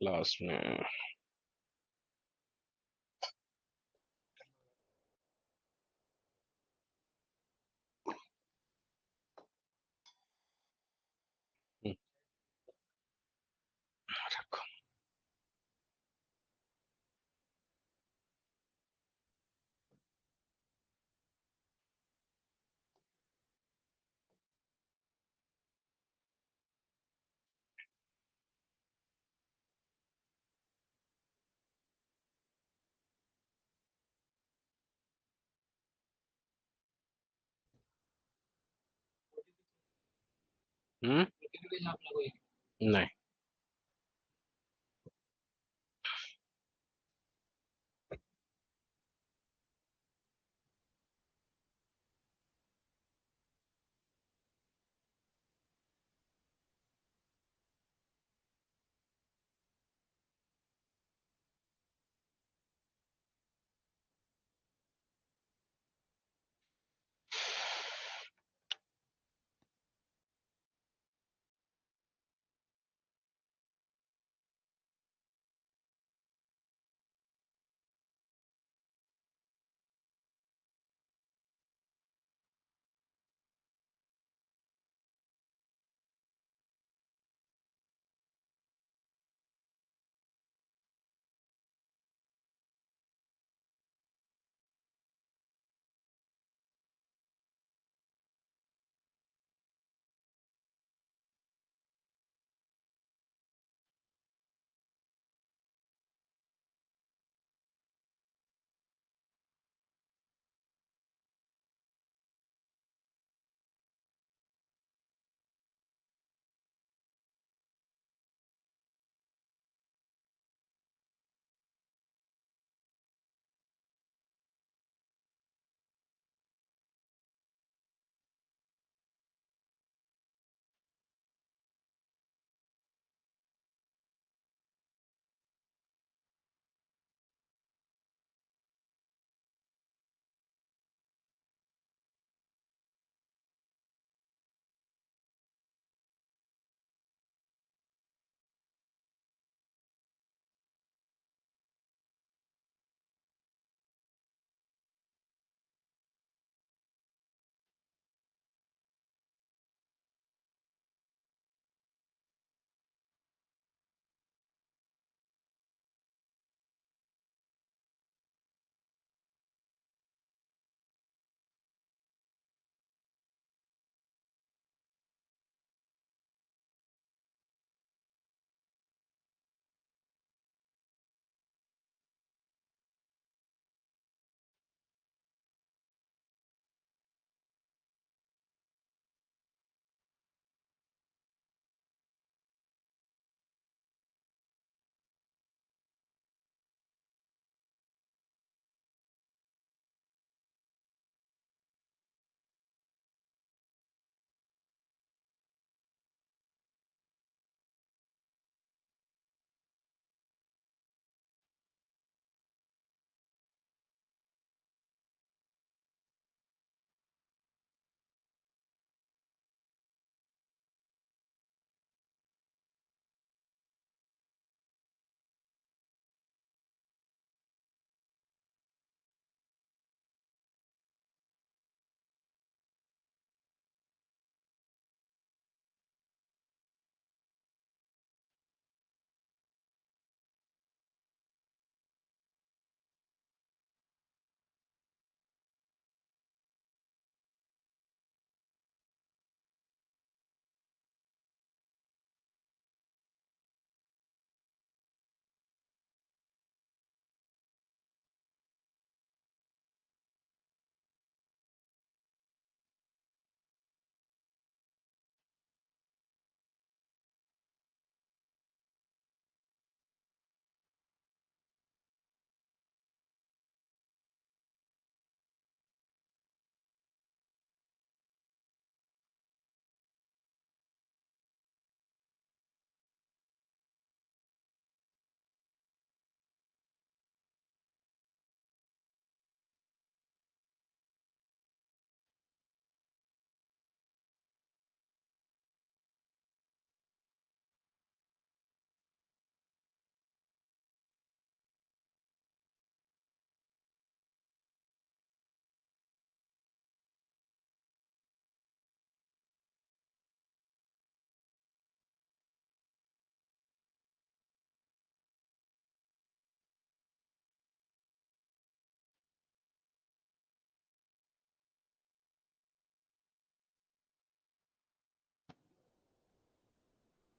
Last में। रखो। हम्म। नहीं।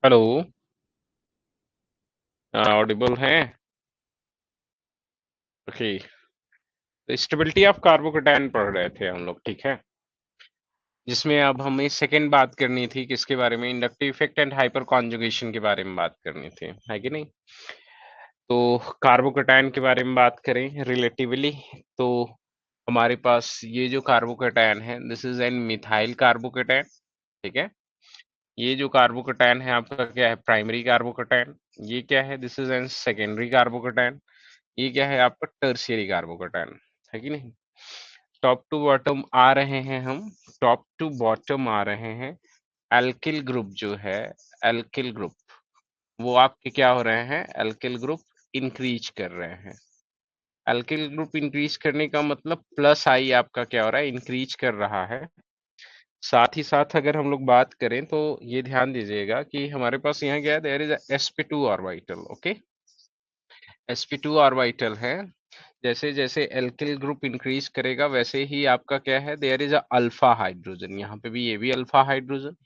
हेलो, ऑडिबल है? ओके। तो स्टेबिलिटी ऑफ कार्बोकेटायन पढ़ रहे थे हम लोग, ठीक है? जिसमें अब हमें सेकंड बात करनी थी किसके बारे में, inductive effect and hyper conjugation के बारे में बात करनी थी, है कि नहीं? तो कार्बोकेटायन के बारे में बात करें रिलेटिवली, तो हमारे पास ये जो कार्बोकेटायन है, this is an methyl carbocation, ठीक है? ये जो कार्बोकेटायन है आपका क्या है, प्राइमरी कार्बोकेटायन। ये क्या है, this is an secondary carbocation. ये क्या है आपका, टर्शियरी कार्बोकेटायन, है कि नहीं? टॉप टू बॉटम आ रहे हैं हम, टॉप टू बॉटम आ रहे हैं। एल्किल ग्रुप जो है, एल्किल ग्रुप, वो आपके क्या हो रहे हैं, एल्किल ग्रुप इंक्रीज कर रहे हैं। एल्किल ग्रुप इंक्रीज करने का मतलब प्लस आई आपका क्या हो रहा है, इंक्रीज कर रहा है। साथ ही साथ अगर हम लोग बात करें तो ये ध्यान दीजिएगा कि हमारे पास यहाँ क्या है, there is sp2 orbital, okay? sp2 orbital है। जैसे जैसे एल्किल ग्रुप इंक्रीज करेगा वैसे ही आपका क्या है, देयर इज अल्फा हाइड्रोजन। यहाँ पे भी ये भी अल्फा हाइड्रोजन,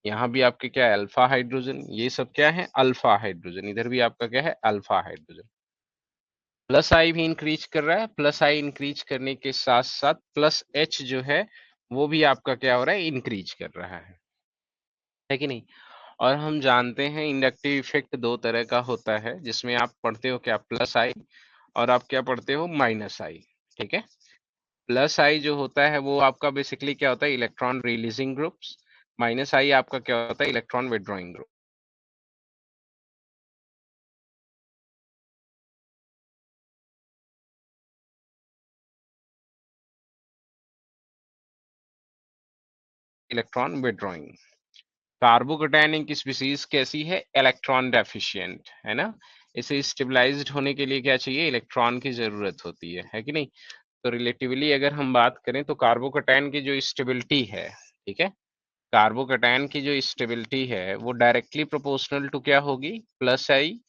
यहाँ भी आपके क्या है, अल्फा हाइड्रोजन। ये सब क्या है, अल्फा हाइड्रोजन। इधर भी आपका क्या है, अल्फा हाइड्रोजन। प्लस आई भी इंक्रीज कर रहा है, प्लस आई इंक्रीज करने के साथ साथ प्लस एच जो है वो भी आपका क्या हो रहा है, इंक्रीज कर रहा है कि नहीं? और हम जानते हैं इंडक्टिव इफेक्ट दो तरह का होता है, जिसमें आप पढ़ते हो क्या, प्लस आई, और आप क्या पढ़ते हो, माइनस आई, ठीक है? प्लस आई जो होता है वो आपका बेसिकली क्या होता है, इलेक्ट्रॉन रिलीजिंग ग्रुप्स। माइनस आई आपका क्या होता है, electron withdrawing group. Electron withdrawing. Carbocation एक स्पीसीज कैसी है, इलेक्ट्रॉन डेफिशिएंट, है ना? इसे स्टेबलाइज्ड होने के लिए क्या चाहिए, इलेक्ट्रॉन की जरूरत होती है कि नहीं? तो रिलेटिवली अगर हम बात करें तो कार्बोकेटायन की जो स्टेबिलिटी है, ठीक है, कार्बोकेटायन की जो स्टेबिलिटी है वो डायरेक्टली प्रोपोर्शनल टू क्या होगी, प्लस आई,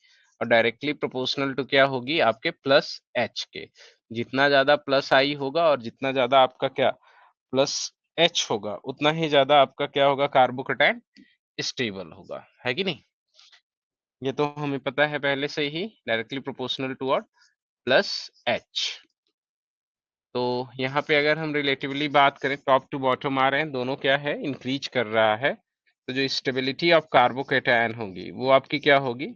और डायरेक्टली प्रोपोर्शनल टू क्या होगी, आपके प्लस एच के। जितना ज्यादा प्लस आई होगा और जितना ज्यादा आपका क्या, प्लस एच होगा, उतना ही ज्यादा आपका क्या होगा, कार्बोकेटायन स्टेबल होगा, है कि नहीं? ये तो हमें पता है पहले से ही, directly proportional to what, plus H. तो यहाँ पे अगर हम रिलेटिवली बात करें, टॉप टू बॉटम आ रहे हैं दोनों, क्या है, इंक्रीज कर रहा है। तो जो स्टेबिलिटी ऑफ कार्बोकेटायन होगी वो आपकी क्या होगी,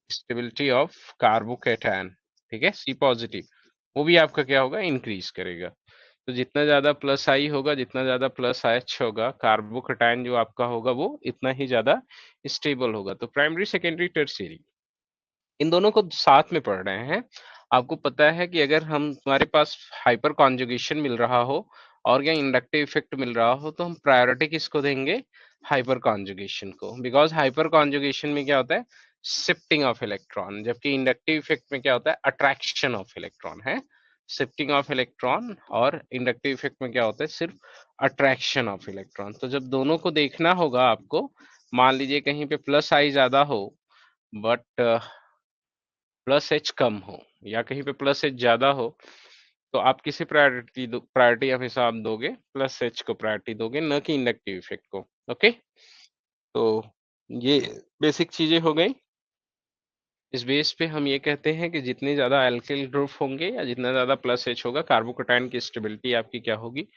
स्टेबिलिटी ऑफ कार्बोकेटायन, ठीक है, सी पॉजिटिव, वो भी आपका क्या होगा, इंक्रीज करेगा। तो जितना ज्यादा प्लस आई होगा, जितना ज्यादा प्लस एच होगा, कार्बोकेटायन जो आपका होगा वो इतना ही ज्यादा स्टेबल होगा। तो प्राइमरी, सेकेंडरी, टर्शियरी, इन दोनों को साथ में पढ़ रहे हैं। आपको पता है कि अगर हम हमारे पास हाइपर कॉन्जुगेशन मिल रहा हो और या इंडक्टिव इफेक्ट मिल रहा हो तो हम प्रायोरिटी किसको देंगे, हाइपर कॉन्जुगेशन को। बिकॉज हाइपर कॉन्जुगेशन में क्या होता है, शिफ्टिंग ऑफ इलेक्ट्रॉन, जबकि इंडक्टिव इफेक्ट में क्या होता है, अट्रैक्शन ऑफ इलेक्ट्रॉन है, शिफ्टिंग ऑफ इलेक्ट्रॉन। और इंडक्टिव इफेक्ट में क्या होता है, सिर्फ अट्रैक्शन ऑफ इलेक्ट्रॉन। तो जब दोनों को देखना होगा आपको, मान लीजिए कहीं पे प्लस आई ज्यादा हो बट प्लस एच कम हो, या कहीं पे प्लस एच ज्यादा हो, तो आप किसे प्रायोरिटी दो, प्रायोरिटी हमेशा आप दोगे, प्लस एच को प्रायोरिटी दोगे, न कि इंडक्टिव इफेक्ट को, ओके? तो ये बेसिक चीजें हो गई। इस बेस पे हम ये कहते हैं कि जितने ज्यादा एल्किल ग्रुप होंगे या जितना ज्यादा प्लस एच होगा, कार्बोकेटायन की स्टेबिलिटी आपकी क्या होगी,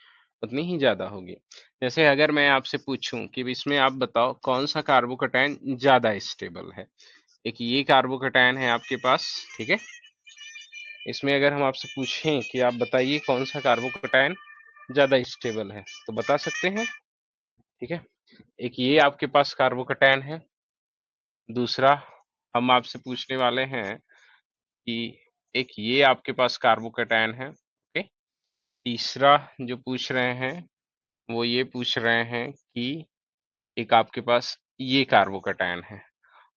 उतनी ही ज्यादा होगी। जैसे अगर मैं आपसे पूछूं कि इसमें आप बताओ कौन सा कार्बोकेटायन ज्यादा स्टेबल है। एक ये कार्बोकेटायन है आपके पास, ठीक है? इसमें अगर हम आपसे पूछें कि आप बताइए कौन सा कार्बोकेटायन ज्यादा स्टेबल है, तो बता सकते हैं, ठीक है? एक ये आपके पास कार्बोकेटायन है। दूसरा हम आपसे पूछने वाले हैं कि एक ये आपके पास कार्बोकेटायन है, ओके? तीसरा जो पूछ रहे हैं वो ये पूछ रहे हैं कि एक आपके पास ये कार्बोकेटायन है।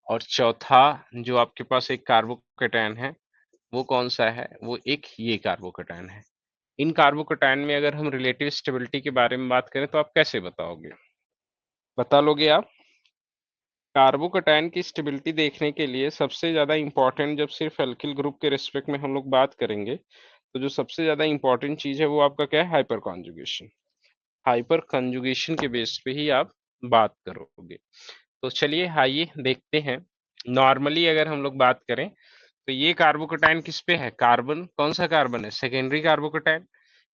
और चौथा जो आपके पास एक कार्बोकेटायन है वो कौन सा है, वो एक ये कार्बोकेटायन है। इन कार्बोकेटायन में अगर हम रिलेटिव स्टेबिलिटी के बारे में बात करें तो आप कैसे बताओगे, बता लोगे आप? कार्बोकेटायन की स्टेबिलिटी देखने के लिए सबसे ज्यादा इंपॉर्टेंट, जब सिर्फ एल्किल ग्रुप के रिस्पेक्ट में हम लोग बात करेंगे, तो जो सबसे ज्यादा इंपॉर्टेंट चीज है वो आपका क्या है, हाइपर कॉन्जुगेशन। हाइपर कंजुगेशन के बेस पे ही आप बात करोगे। तो चलिए आइए देखते हैं। नॉर्मली अगर हम लोग बात करें तो ये कार्बोकैटायन किस पे है? कार्बन, कौन सा कार्बन है? Secondary carbocation.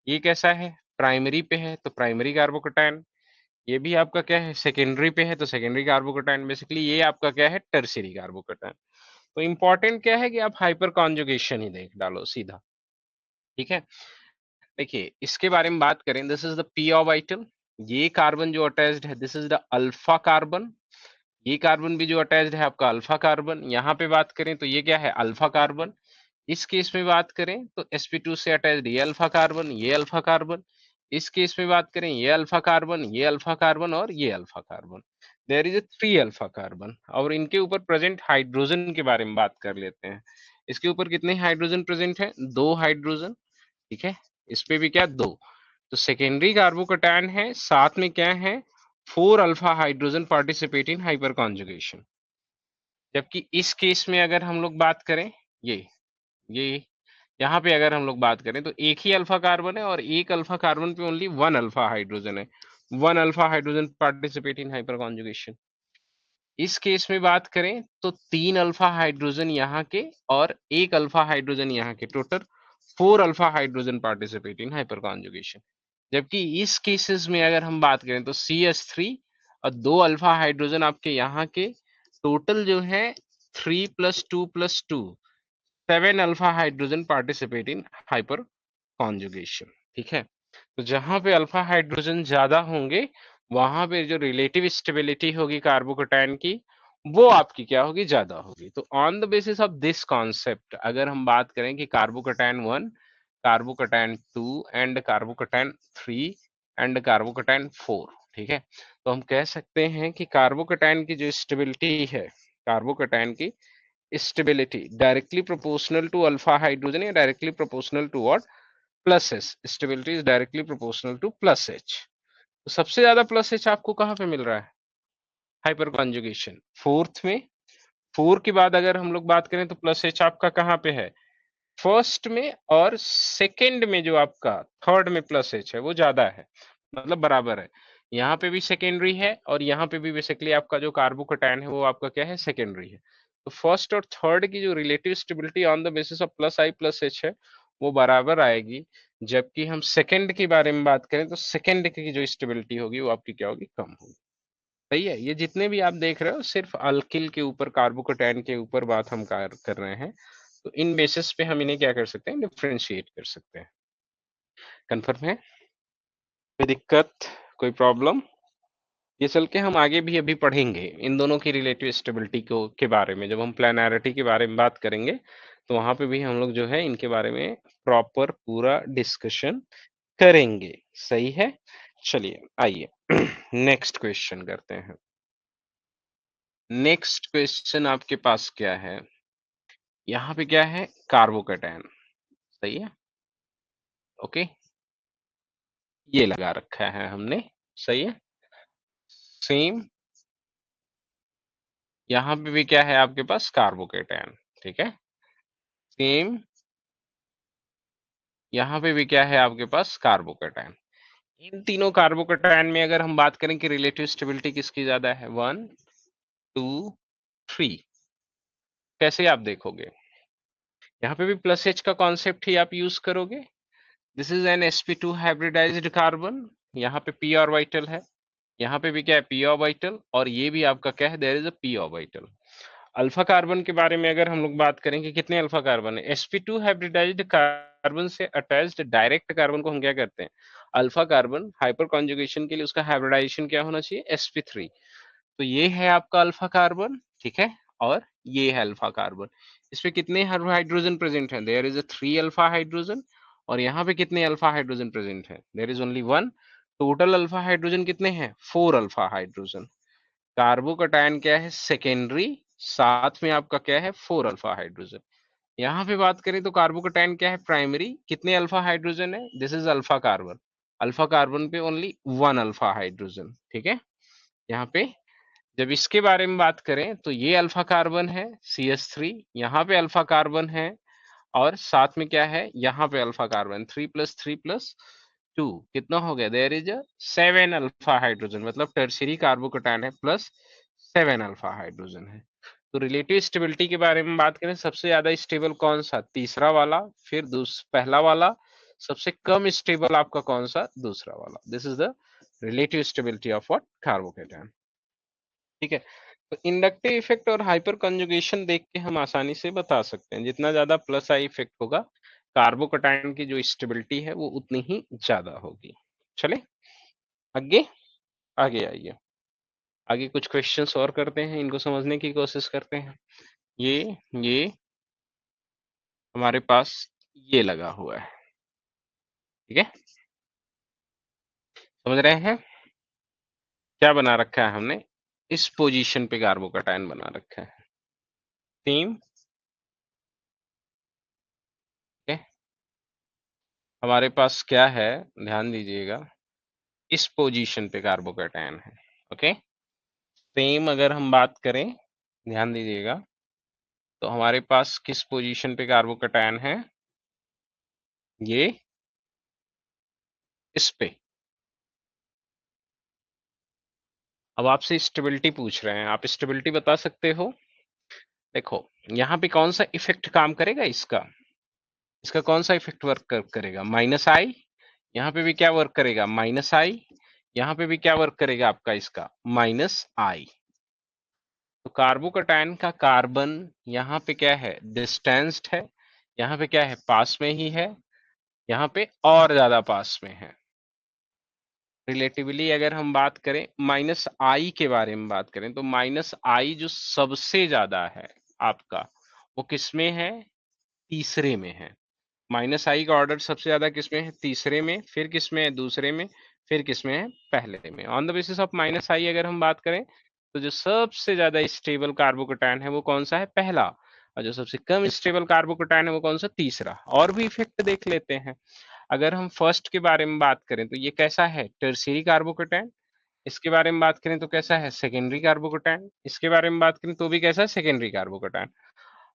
ये कैसा है? प्राइमरी पे है तो प्राइमरी कार्बोकैटायन। ये भी आपका क्या है? सेकेंडरी पे है तो सेकेंडरी कार्बोकैटायन। बेसिकली ये आपका क्या है? Tertiary carbocation. तो इंपॉर्टेंट क्या है कि आप हाइपर कॉन्जुगेशन ही देख डालो सीधा, ठीक है। देखिए इसके बारे में बात करें, this is the P orbital. ये कार्बन जो अटैच्ड है, this is the alpha carbon. ये कार्बन भी जो अटैच्ड है आपका अल्फा कार्बन। यहाँ पे बात करें तो ये क्या है? Alpha carbon. इस केस में बात करें तो sp2 से अटैच्ड ये अल्फा कार्बन, ये अल्फा कार्बन। इस केस में बात करें ये अल्फा कार्बन, ये अल्फा कार्बन और ये alpha carbon. There is 3 alpha carbon. और इनके ऊपर प्रेजेंट हाइड्रोजन के बारे में बात कर लेते हैं। इसके ऊपर कितने हाइड्रोजन प्रेजेंट है? 2 हाइड्रोजन, ठीक है। इस पे भी क्या? 2। तो सेकेंडरी कार्बोकैटायन है, साथ में क्या है? 4 alpha hydrogen participate in hyper conjugation. जबकि इस केस में अगर हम लोग बात करें, ये यहाँ पे अगर हम लोग बात करें तो एक ही अल्फा कार्बन है और एक अल्फा कार्बन पे ओनली 1 अल्फा हाइड्रोजन है। 1 alpha hydrogen participate in hyper conjugation. इस केस में बात करें तो 3 अल्फा हाइड्रोजन यहाँ के और एक अल्फा हाइड्रोजन यहाँ के, total 4 alpha hydrogen participate in hyper conjugation. जबकि इस केसेस में अगर हम बात करें तो CH3 और 2 अल्फा हाइड्रोजन आपके यहाँ के, टोटल जो है 3 + 2 + 2, 7 alpha hydrogen participate in hyper conjugation, ठीक है। तो जहां पे अल्फा हाइड्रोजन ज्यादा होंगे वहां पे जो रिलेटिव स्टेबिलिटी होगी कार्बोकैटायन की, वो आपकी क्या होगी? ज्यादा होगी। तो on the basis of this concept अगर हम बात करें कि carbocation 1, carbocation 2 and carbocation 3 and carbocation 4, ठीक है, तो हम कह सकते हैं कि कार्बोकैटायन की जो स्टेबिलिटी है, कार्बोकैटायन की stability directly proportional to alpha hydrogen या directly proportional to what? Plus H. Stability is directly proportional to plus H. तो सबसे ज्यादा प्लस एच आपको कहां पे मिल रहा है? हाइपर कॉन्जुगेशन, फोर्थ में। 4 के बाद अगर हम लोग बात करें तो प्लस एच आपका कहां पे है? फर्स्ट में, और सेकंड में जो आपका थर्ड में प्लस एच है वो ज्यादा है, मतलब बराबर है। यहाँ पे भी सेकेंडरी है और यहाँ पे भी बेसिकली आपका जो कार्बोकैटायन है वो आपका क्या है? सेकेंडरी है। तो फर्स्ट और थर्ड की जो relative stability on the basis of plus I plus H है वो बराबर आएगी। जबकि हम सेकेंड के बारे में बात करें तो सेकेंड की जो स्टेबिलिटी होगी वो आपकी क्या होगी? कम होगी। सही है। ये जितने भी आप देख रहे हो सिर्फ अल्किल के ऊपर, कार्बोकैटायन के ऊपर बात हम कर रहे हैं। तो इन बेसिस पे हम इन्हें क्या कर सकते हैं? डिफरेंशिएट कर सकते हैं। कंफर्म है? कोई दिक्कत, कोई प्रॉब्लम? ये चल के हम आगे भी अभी पढ़ेंगे इन दोनों की रिलेटिव स्टेबिलिटी को के बारे में। जब हम प्लानैरिटी के बारे में बात करेंगे तो वहां पे भी हम लोग जो है इनके बारे में प्रॉपर पूरा डिस्कशन करेंगे। सही है। चलिए आइए नेक्स्ट क्वेश्चन करते हैं। नेक्स्ट क्वेश्चन आपके पास क्या है? यहाँ पे क्या है? कार्बोकैटायन। सही है, ओके। ये लगा रखा है हमने, सही है। सेम यहाँ पे भी क्या है आपके पास? कार्बोकैटायन, ठीक है। सेम यहाँ पे भी क्या है आपके पास? कार्बोकैटायन। इन तीनों कार्बोकैटायन में अगर हम बात करें कि रिलेटिव स्टेबिलिटी किसकी ज्यादा है? 1, 2, 3। कैसे आप देखोगे? यहाँ पे भी प्लस एच का कॉन्सेप्ट ही आप यूज करोगे। This is an sp2 hybridized carbon. यहाँ पे p ऑर्बिटल है, यहाँ पे भी क्या है? p orbital. और ये भी आपका क्या है? There is a p orbital. Alpha carbon के बारे में अगर हम लोग बात करें कि कितने अल्फा कार्बन है? sp2 हाइब्रिडाइज्ड कार्बन से अटैच्ड डायरेक्ट कार्बन को हम क्या करते हैं? Alpha carbon. हाइपर कॉन्जुगेशन के लिए उसका हाइब्रिडाइजेशन क्या होना चाहिए? sp3। तो ये है आपका अल्फा कार्बन, ठीक है। और ये है अल्फा कार्बन। इसमें कितने हाइड्रोजन प्रेजेंट हैं? There is a 3 alpha hydrogen. और यहाँ पे कितने अल्फा हाइड्रोजन प्रेजेंट है? There is only 1। Total alpha hydrogen कितने हैं? 4 अल्फा हाइड्रोजन। कार्बोकैटायन क्या है? सेकेंडरी। साथ में आपका क्या है? 4 अल्फा हाइड्रोजन। यहाँ पे बात करें तो कार्बोकैटायन क्या है? प्राइमरी। कितने अल्फा हाइड्रोजन है? This is alpha carbon. Alpha carbon पे ओनली 1 अल्फा हाइड्रोजन, ठीक है। यहाँ पे जब इसके बारे में बात करें तो ये अल्फा कार्बन है CH3, यहाँ पे अल्फा कार्बन है और साथ में क्या है? यहाँ पे अल्फा कार्बन। 3 + 3 + 2 कितना हो गया? देयर इज 7 अल्फा हाइड्रोजन, मतलब टर्शियरी कार्बोकैटायन है प्लस 7 अल्फा हाइड्रोजन है। तो रिलेटिव स्टेबिलिटी के बारे में बात करें, सबसे ज्यादा स्टेबल कौन सा? तीसरा वाला, फिर पहला वाला, सबसे कम स्टेबल आपका कौन सा? दूसरा वाला। This is the relative stability of what? Carbocation. ठीक है। तो इंडक्टिव इफेक्ट और हाइपर कंजुगेशन देख के हम आसानी से बता सकते हैं, जितना ज्यादा प्लस आई इफेक्ट होगा, कार्बोकेटायन की जो स्टेबिलिटी है वो उतनी ही ज्यादा होगी। चले आगे, आगे आइए, आगे कुछ क्वेश्चंस और करते हैं, इनको समझने की कोशिश करते हैं। ये हमारे पास ये लगा हुआ है, ठीक है, समझ रहे हैं? क्या बना रखा है हमने? इस पोजीशन पे कार्बोकेटायन बना रखा है, सेम। ठीक है, हमारे पास क्या है, ध्यान दीजिएगा, इस पोजीशन पे कार्बोकेटायन है। ओके, सेम अगर हम बात करें, ध्यान दीजिएगा, तो हमारे पास किस पोजीशन पे कार्बोकेटायन है? ये इस पे। अब आपसे स्टेबिलिटी पूछ रहे हैं, आप स्टेबिलिटी बता सकते हो? देखो, यहाँ पे कौन सा इफेक्ट काम करेगा इसका? इसका कौन सा इफेक्ट वर्क करेगा? माइनस आई। यहाँ पे भी क्या वर्क करेगा? माइनस आई। यहाँ पे भी क्या वर्क करेगा आपका इसका? माइनस आई। तो कार्बोकेटायन का कार्बन यहाँ पे क्या है? डिस्टेंस्ड है। यहाँ पे क्या है? पास में ही है। यहाँ पे और ज्यादा पास में है। रिलेटिवली अगर हम बात करें माइनस आई के बारे में बात करें, तो माइनस आई जो सबसे ज्यादा है आपका, वो किसमें है? तीसरे में है। माइनस आई का ऑर्डर सबसे ज्यादा किसमें है? तीसरे में। फिर किसमें है? दूसरे में। फिर किसमें है? पहले में। On the basis of minus I अगर हम बात करें, तो जो सबसे ज्यादा स्टेबल कार्बोकेटायन है वो कौन सा है? पहला। और जो सबसे कम स्टेबल कार्बोकेटायन है वो कौन सा? तीसरा। और भी इफेक्ट देख लेते हैं। अगर हम फर्स्ट के बारे में बात करें तो ये कैसा है? Tertiary carbocation. इसके बारे में बात करें तो कैसा है? Secondary carbocation. इसके बारे में बात करें तो भी कैसा है? Secondary carbocation.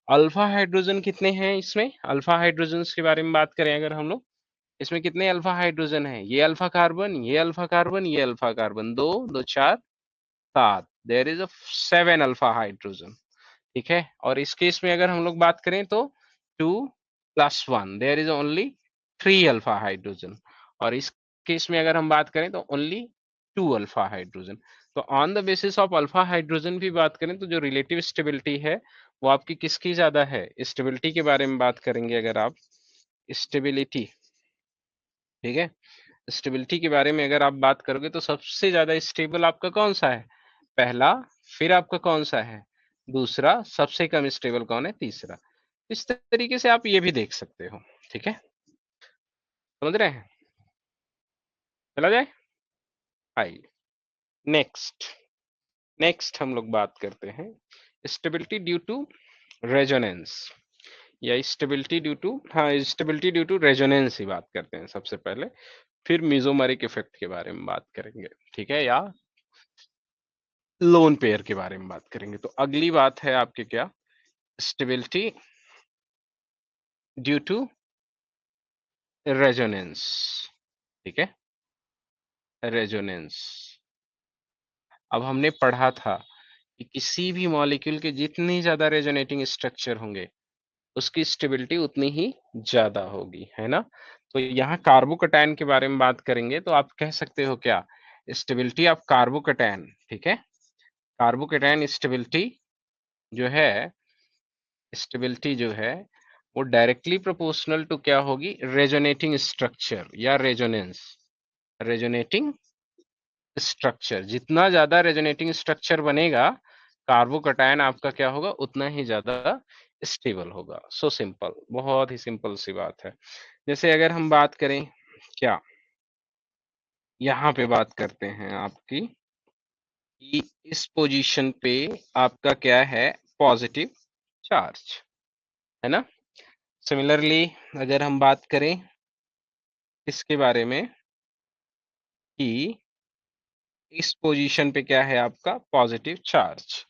अल्फा हाइड्रोजन कितने हैं इसमें? अल्फा हाइड्रोजन के बारे में बात करें अगर हम लोग, इसमें कितने अल्फा हाइड्रोजन है? ये अल्फा कार्बन, ये अल्फा कार्बन, ये अल्फा कार्बन, दो दो चार सात, there is a 7 alpha hydrogen. ठीक है, और इस केस में अगर हम लोग बात करें तो 2+1, there is only 3 alpha hydrogen. और इस केस में अगर हम बात करें तो ओनली 2 अल्फा हाइड्रोजन। तो on the basis of alpha hydrogen भी बात करें तो जो रिलेटिव स्टेबिलिटी है वो आपकी किसकी ज्यादा है? स्टेबिलिटी के बारे में बात करेंगे अगर आप, स्टेबिलिटी, ठीक है, स्टेबिलिटी के बारे में अगर आप बात करोगे तो सबसे ज्यादा स्टेबल आपका कौन सा है? पहला। फिर आपका कौन सा है? दूसरा। सबसे कम स्टेबल कौन है? तीसरा। इस तरीके से आप ये भी देख सकते हो। ठीक है, समझ रहे हैं? चला जाए, आइए नेक्स्ट। नेक्स्ट हम लोग बात करते हैं स्टेबिलिटी ड्यू टू रेजोनेंस, या स्टेबिलिटी ड्यू टू, हाँ, स्टेबिलिटी ड्यू टू रेजोनेंस ही बात करते हैं सबसे पहले। फिर मीजोमेरिक इफेक्ट के बारे में बात करेंगे, ठीक है, या लोन पेयर के बारे में बात करेंगे। तो अगली बात है आपके क्या? Stability due to resonance. ठीक है, रेजोनेंस। अब हमने पढ़ा था कि किसी भी मॉलिक्यूल के जितनी ज्यादा रेजोनेटिंग स्ट्रक्चर होंगे उसकी स्टेबिलिटी उतनी ही ज्यादा होगी, है ना? तो यहाँ कार्बोकेटायन के बारे में बात करेंगे तो आप कह सकते हो क्या? स्टेबिलिटी ऑफ कार्बोकेटायन, ठीक है, कार्बोकेटायन स्टेबिलिटी जो है, स्टेबिलिटी जो है वो डायरेक्टली प्रोपोर्शनल टू क्या होगी? रेजोनेटिंग स्ट्रक्चर या रेजोनेंस। रेजोनेटिंग स्ट्रक्चर, जितना ज्यादा रेजोनेटिंग स्ट्रक्चर बनेगा कार्बोकेटायन आपका क्या होगा? उतना ही ज्यादा स्टेबल होगा। सो सिंपल, बहुत ही सिंपल सी बात है। जैसे अगर हम बात करें क्या, यहाँ पे बात करते हैं आपकी कि इस पोजीशन पे आपका क्या है? पॉजिटिव चार्ज, है ना? सिमिलरली अगर हम बात करें इसके बारे में कि इस पोजीशन पे क्या है आपका? Positive charge.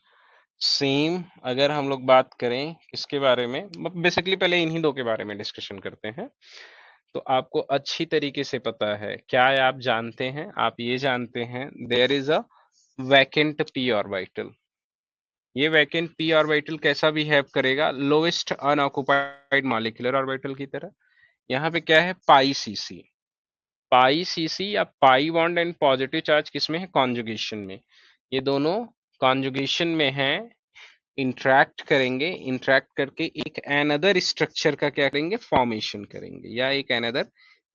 सेम अगर हम लोग बात करें किसके बारे में, बेसिकली पहले इन्हीं दो के बारे में डिस्कशन करते हैं। तो आपको अच्छी तरीके से पता है क्या है, आप जानते हैं, आप ये जानते हैं there is a vacant P orbital. ये वैकेंट p ऑर्बिटल कैसा बिहेव करेगा, लोएस्ट अनऑक्युपाइड मॉलिक्यूलर ऑर्बिटल की तरह। यहाँ पे क्या है, पाई सीसी। पाई सीसी या pi bond and positive charge किसमें है, कॉन्जुगेशन में। ये दोनों कॉन्जुगेशन में है, इंट्रैक्ट करेंगे, इंट्रैक्ट करके एक एनदर स्ट्रक्चर का क्या करेंगे, फॉर्मेशन करेंगे, या एक एनदर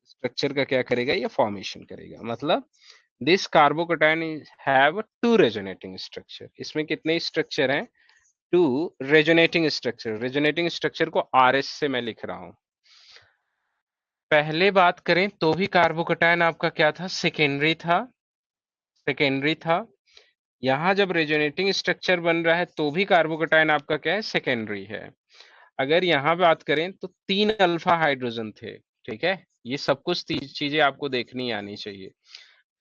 स्ट्रक्चर का क्या करेगा, ये फॉर्मेशन करेगा। मतलब this carbocation have two resonating structure. इसमें कितने स्ट्रक्चर हैं, two resonating structure. Resonating structure को आरएस से मैं लिख रहा हूं। पहले बात करें तो भी कार्बोकैटायन आपका क्या था, सेकेंडरी था, सेकेंडरी था। यहां जब रेजोनेटिंग स्ट्रक्चर बन रहा है तो भी कार्बोकैटायन आपका क्या है, सेकेंडरी है। अगर यहाँ बात करें तो 3 अल्फा हाइड्रोजन थे, ठीक है। ये सब कुछ चीजें आपको देखनी आनी चाहिए।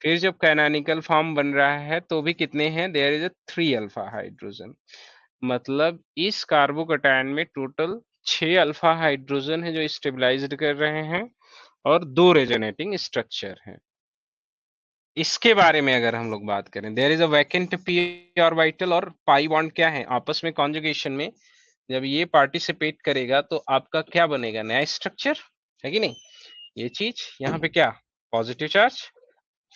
फिर जब कैनोनिकल फॉर्म बन रहा है तो भी कितने हैं, देयर इज 3 अल्फा हाइड्रोजन। मतलब इस कार्बोकैटायन में टोटल 6 अल्फा हाइड्रोजन है जो स्टेबलाइज्ड कर रहे हैं, और 2 रेजोनेटिंग स्ट्रक्चर हैं। इसके बारे में अगर हम लोग बात करें, there is a vacant P orbital, और पाई बॉन्ड क्या है, आपस में कॉन्जुगेशन में जब ये पार्टिसिपेट करेगा तो आपका क्या बनेगा, नया स्ट्रक्चर, है कि नहीं। ये चीज यहाँ पे क्या, पॉजिटिव चार्ज,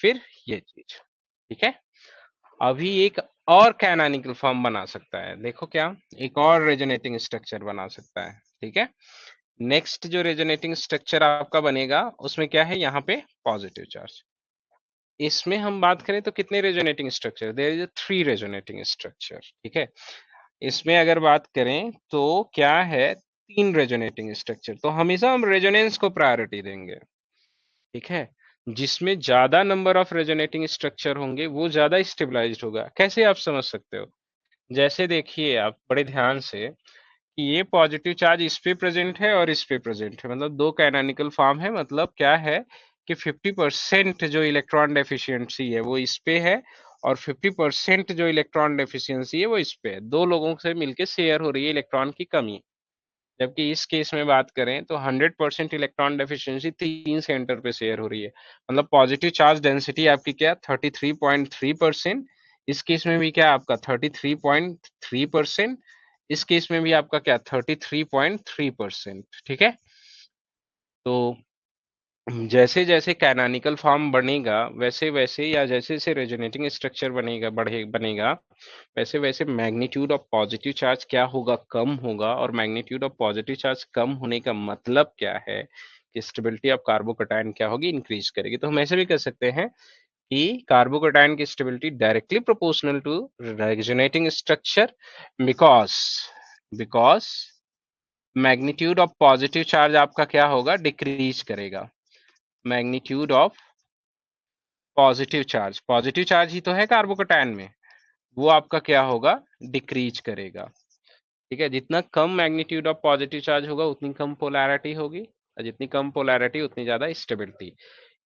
फिर ये चीज, ठीक है। अभी एक और कैनोनिकल फॉर्म बना सकता है, देखो क्या, एक और रेजोनेटिंग स्ट्रक्चर बना सकता है, ठीक है। नेक्स्ट जो रेजोनेटिंग स्ट्रक्चर आपका बनेगा उसमें क्या है, यहाँ पे पॉजिटिव चार्ज। इसमें हम बात करें तो कितने resonating structure, there is 3 resonating structure, ठीक है। इसमें अगर बात करें तो क्या है, 3 रेजोनेटिंग स्ट्रक्चर। तो हमेशा हम रेजोनेंस को प्रायोरिटी देंगे, ठीक है। जिसमें ज्यादा नंबर ऑफ रेजोनेटिंग स्ट्रक्चर होंगे वो ज्यादा स्टेबलाइज्ड होगा। कैसे आप समझ सकते हो, जैसे देखिए आप बड़े ध्यान से कि ये पॉजिटिव चार्ज इस पे प्रेजेंट है और इस पे प्रेजेंट है, मतलब 2 कैनोनिकल फॉर्म है। मतलब क्या है कि 50% जो इलेक्ट्रॉन डेफिशिएंसी है वो इस पे है, और 50% जो इलेक्ट्रॉन डेफिशिएंसी है वो इस पे है। 2 लोगों से मिलके शेयर हो रही है इलेक्ट्रॉन की कमी। जबकि इस केस में बात करें तो 100% इलेक्ट्रॉन डेफिशिएंसी 3 सेंटर पे शेयर हो रही है। मतलब पॉजिटिव चार्ज डेंसिटी आपकी क्या, 33.3%। इस केस में भी क्या आपका 33.3%। इस केस में भी आपका क्या, 33.3%, ठीक है। तो जैसे जैसे कैनोनिकल फॉर्म बनेगा वैसे वैसे, या जैसे जैसे रेजोनेटिंग स्ट्रक्चर बनेगा, बनेगा, वैसे वैसे मैग्नीट्यूड ऑफ पॉजिटिव चार्ज क्या होगा, कम होगा। और मैग्नीट्यूड ऑफ पॉजिटिव चार्ज कम होने का मतलब क्या है, कि स्टेबिलिटी ऑफ कार्बोकैटायन क्या होगी, इंक्रीज करेगी। तो हम ऐसे भी कर सकते हैं कि कार्बोकैटायन की stability directly proportional to resonating structure, because because magnitude of positive charge आपका क्या होगा, डिक्रीज करेगा। मैग्नीट्यूड ऑफ पॉजिटिव चार्ज ही तो है कार्बोकैटायन में, वो आपका क्या होगा, डिक्रीज करेगा, ठीक है। जितना कम मैग्नीट्यूड ऑफ पॉजिटिव चार्ज होगा उतनी कम पोलैरिटी होगी, और जितनी कम पोलैरिटी उतनी ज्यादा स्टेबिलिटी।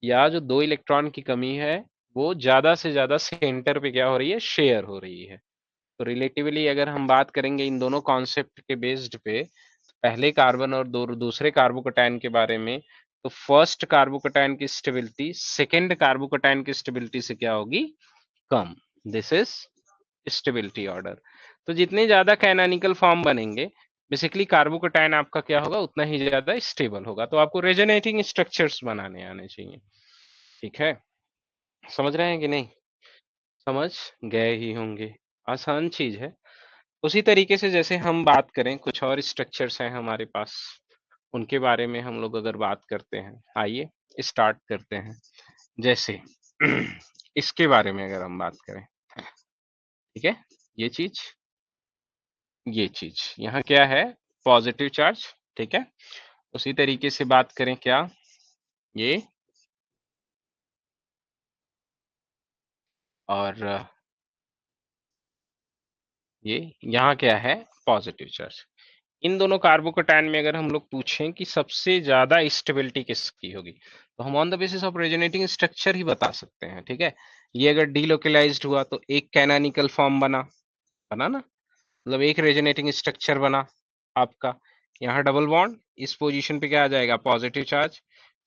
या जो 2 इलेक्ट्रॉन की कमी है वो ज्यादा से ज्यादा सेंटर पे क्या हो रही है, शेयर हो रही है। तो रिलेटिवली अगर हम बात करेंगे इन दोनों कॉन्सेप्ट के बेस्ड पे, पहले कार्बन और दूसरे कार्बोकैटायन के बारे में, तो फर्स्ट कार्बोकैटायन की स्टेबिलिटी सेकंड कार्बोकैटायन की स्टेबिलिटी से क्या होगी, कम। This is stability order. तो जितने ज्यादा कैनोनिकल फॉर्म बनेंगे, बेसिकली कार्बोकैटायन आपका क्या होगा, उतना ही ज्यादा स्टेबल होगा। तो आपको रेजोनेटिंग स्ट्रक्चर्स बनाने आने चाहिए, ठीक है। समझ रहे हैं कि नहीं, समझ गए ही होंगे, आसान चीज है। उसी तरीके से जैसे हम बात करें, कुछ और स्ट्रक्चर्स हैं हमारे पास, उनके बारे में हम लोग अगर बात करते हैं, आइए स्टार्ट करते हैं। जैसे इसके बारे में अगर हम बात करें, ठीक है, ये चीज, ये चीज यहाँ क्या है, पॉजिटिव चार्ज, ठीक है। उसी तरीके से बात करें क्या, ये, और ये यहाँ क्या है, पॉजिटिव चार्ज। इन दोनों कार्बोकैटायन में अगर हम लोग पूछें कि सबसे ज्यादा स्टेबिलिटी किसकी होगी, तो हम on the basis of resonating structure ही बता सकते हैं, ठीक है। ये अगर डीलोकलाइज्ड हुआ तो एक कैनोनिकल फॉर्म बना, बना ना, मतलब एक रेजोनेटिंग स्ट्रक्चर बना आपका। यहाँ डबल बॉन्ड, इस पोजीशन पे क्या आ जाएगा, पॉजिटिव चार्ज।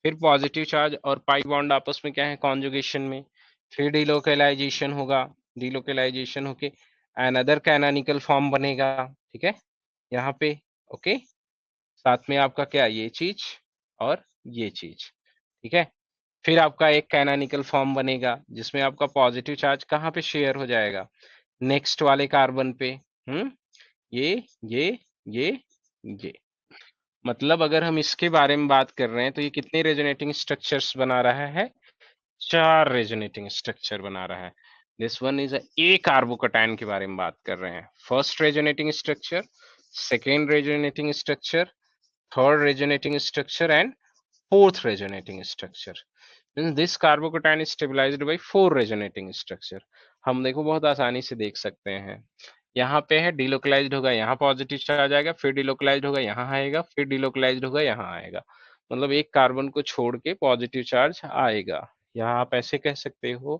फिर पॉजिटिव चार्ज और पाई बॉन्ड आपस में क्या है, कॉन्जुगेशन में। फिर डीलोकलाइजेशन होगा, डीलोकलाइजेशन होके अनदर कैनोनिकल फॉर्म बनेगा, ठीक है, यहाँ पे, ओके। साथ में आपका क्या, ये चीज और ये चीज, ठीक है। फिर आपका एक कैनोनिकल फॉर्म बनेगा जिसमें आपका पॉजिटिव चार्ज कहाँ पे शेयर हो जाएगा, नेक्स्ट वाले कार्बन पे। ये ये ये ये मतलब अगर हम इसके बारे में बात कर रहे हैं तो ये कितने रेजोनेटिंग स्ट्रक्चर्स बना रहा है, 4 रेजोनेटिंग स्ट्रक्चर बना रहा है। This one is A carbocation के बारे में बात कर रहे हैं। First resonating structure, second resonating structure, third resonating structure and fourth resonating structure. This carbocation is stabilized by 4 resonating structure. हम देखो बहुत आसानी से देख सकते हैं, यहाँ पे है डिलोकलाइज्ड होगा, यहाँ पॉजिटिव चार्ज आएगा, फिर डिलोकलाइज्ड होगा, यहाँ आएगा, फिर डिलोकलाइज्ड होगा, यहाँ आएगा। मतलब एक कार्बन को छोड़ के पॉजिटिव चार्ज आएगा। यहाँ आप ऐसे कह सकते हो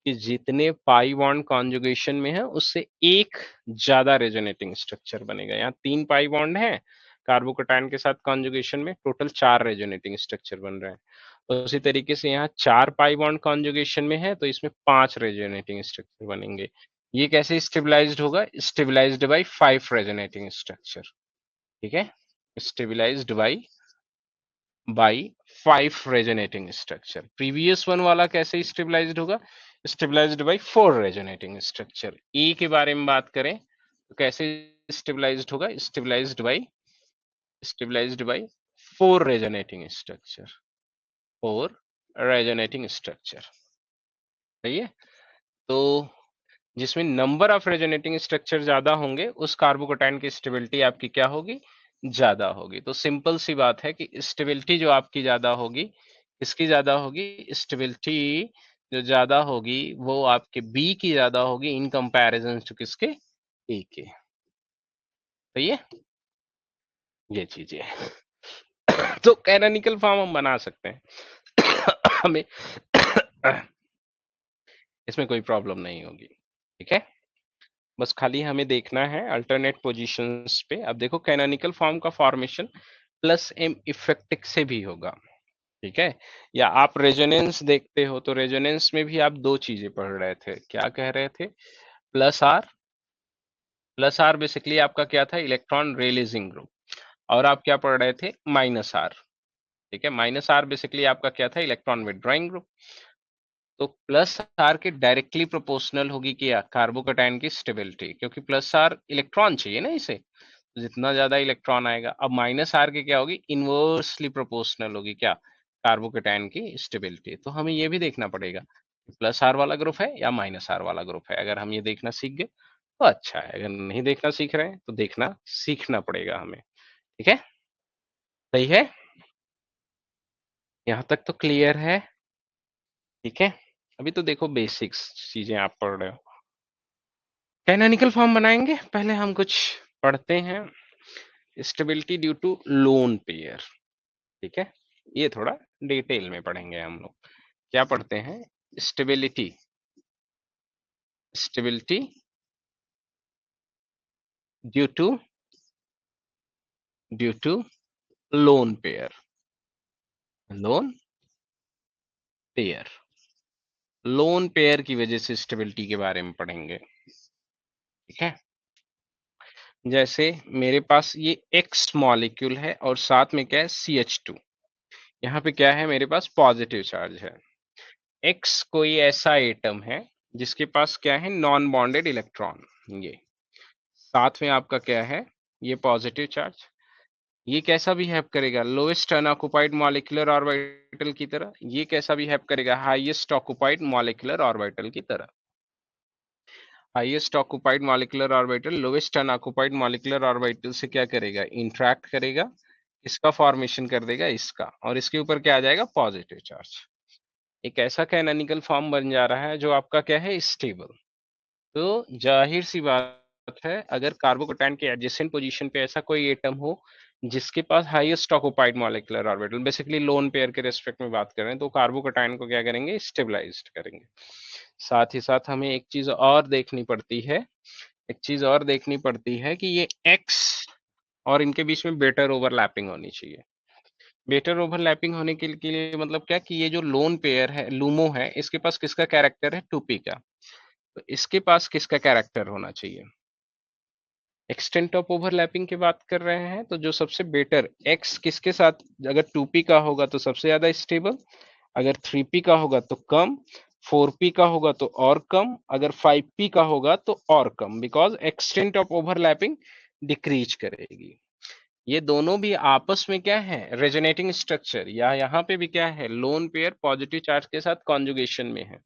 कि जितने पाई बॉन्ड कॉन्जुगेशन में है उससे एक ज्यादा रेजोनेटिंग स्ट्रक्चर बनेगा। यहाँ 3 पाई बॉन्ड है कार्बोकैटायन के साथ कॉन्जुगेशन में, टोटल 4 रेजोनेटिंग स्ट्रक्चर बन रहे हैं। उसी तरीके से यहाँ 4 पाई बॉन्ड कॉन्जुगेशन में है तो इसमें 5 रेजोनेटिंग स्ट्रक्चर बनेंगे। ये कैसे स्टेबलाइज्ड होगा, स्टेबलाइज्ड बाय 5 रेजोनेटिंग स्ट्रक्चर, ठीक है, stabilized by 5 resonating structure. Previous one वाला कैसे स्टेबलाइज्ड होगा, stabilized by 4 resonating structure. A के बारे में बात करें तो कैसे स्टेबलाइज्ड होगा, stabilized by 4 resonating structure, 4 resonating structure, सही है। तो जिसमें नंबर ऑफ रेजोनेटिंग स्ट्रक्चर ज्यादा होंगे उस कार्बोकैटायन की स्टेबिलिटी आपकी क्या होगी, ज्यादा होगी। तो सिंपल सी बात है कि स्टेबिलिटी जो आपकी ज्यादा होगी, किसकी ज्यादा होगी, स्टेबिलिटी जो ज्यादा होगी वो आपके बी की ज्यादा होगी इन कंपैरिजन टू किसके, ए के। सही है, ये चीजें तो कैनोनिकल फॉर्म हम बना सकते हैं हमें इसमें कोई प्रॉब्लम नहीं होगी, ठीक है। बस खाली हमें देखना है अल्टरनेट पोजीशंस पे। अब देखो कैनोनिकल फॉर्म का फॉर्मेशन प्लस एम इफेक्टिक से भी होगा, ठीक है। या आप रेजोनेंस देखते हो तो रेजोनेंस में भी आप दो चीजें पढ़ रहे थे, क्या कह रहे थे, प्लस आर बेसिकली आपका क्या था, इलेक्ट्रॉन रिलीजिंग ग्रुप, और आप क्या पढ़ रहे थे, माइनस आर, ठीक है। माइनस आर बेसिकली आपका क्या था, इलेक्ट्रॉन विड्रॉइंग ग्रुप। तो प्लस आर के डायरेक्टली प्रोपोर्शनल होगी क्या, कार्बोकैटायन की स्टेबिलिटी, क्योंकि प्लस आर इलेक्ट्रॉन चाहिए ना इसे, तो जितना ज्यादा इलेक्ट्रॉन आएगा। अब माइनस आर के क्या होगी, इनवर्सली प्रोपोर्शनल होगी क्या, कार्बोकैटायन की स्टेबिलिटी। तो हमें ये भी देखना पड़ेगा प्लस आर वाला ग्रुप है या माइनस आर वाला ग्रुप है। अगर हम ये देखना सीख गए तो अच्छा है, अगर नहीं देखना सीख रहे हैं तो देखना सीखना पड़ेगा हमें, ठीक है, सही है। यहाँ तक तो क्लियर है, ठीक है। अभी तो देखो बेसिक्स चीजें आप पढ़ रहे हो। कैनोनिकल फॉर्म बनाएंगे, पहले हम कुछ पढ़ते हैं। Stability due to lone pair, ठीक है, ये थोड़ा डिटेल में पढ़ेंगे हम लोग। क्या पढ़ते हैं, stability stability due to lone pair, lone pair, lone pair की वजह से स्टेबिलिटी के बारे में पढ़ेंगे, ठीक है। जैसे मेरे पास ये एक्स मॉलिक्यूल है और साथ में क्या है, CH2। यहाँ पे क्या है, मेरे पास पॉजिटिव चार्ज है। एक्स कोई ऐसा एटम है जिसके पास क्या है, नॉन बॉन्डेड इलेक्ट्रॉन, ये साथ में आपका क्या है, ये पॉजिटिव चार्ज। ये कैसा बिहेव करेगा, लोएस्ट अनऑक्युपाइड मॉलिक्यूलर ऑर्बिटल की तरह। ये कैसा बिहेव करेगा, हाईएस्ट ऑक्युपाइड मॉलिक्यूलर ऑर्बिटल की तरह। Highest occupied molecular orbital lowest unoccupied molecular orbital से क्या करेगा, इंटरेक्ट करेगा, इसका फॉर्मेशन कर देगा इसका, और इसके ऊपर क्या आ जाएगा, पॉजिटिव चार्ज। एक ऐसा कैनोनिकल फॉर्म बन जा रहा है जो आपका क्या है, स्टेबल। तो जाहिर सी बात है, अगर कार्बोकैटायन के एडजेसेंट पोजीशन पे ऐसा कोई एटम हो जिसके पास highest occupied molecular orbital, basically lone pair के रेस्पेक्ट में बात करें तो कार्बोकैटायन को क्या करेंगे, स्टेबलाइज्ड करेंगे। साथ ही साथ हमें एक चीज और देखनी पड़ती है, एक चीज और देखनी पड़ती है कि ये एक्स और इनके बीच में बेटर ओवरलैपिंग होनी चाहिए। बेटर ओवरलैपिंग होने के लिए मतलब क्या कि ये जो लोन पेयर है, लूमो है, इसके पास किसका कैरेक्टर है, 2p का। तो इसके पास किसका कैरेक्टर होना चाहिए? एक्सटेंट ऑफ ओवरलैपिंग की बात कर रहे हैं तो जो सबसे बेटर एक्स किसके साथ, अगर 2p का होगा तो सबसे ज्यादा स्टेबल, अगर 3p का होगा तो कम, 4p का होगा तो और कम, अगर 5p का होगा तो और कम, because extent of overlapping decrease करेगी। ये दोनों भी आपस में क्या है, रेजोनेटिंग स्ट्रक्चर, या यहाँ पे भी क्या है, लोन पेयर पॉजिटिव चार्ज के साथ कॉन्जुगेशन में है।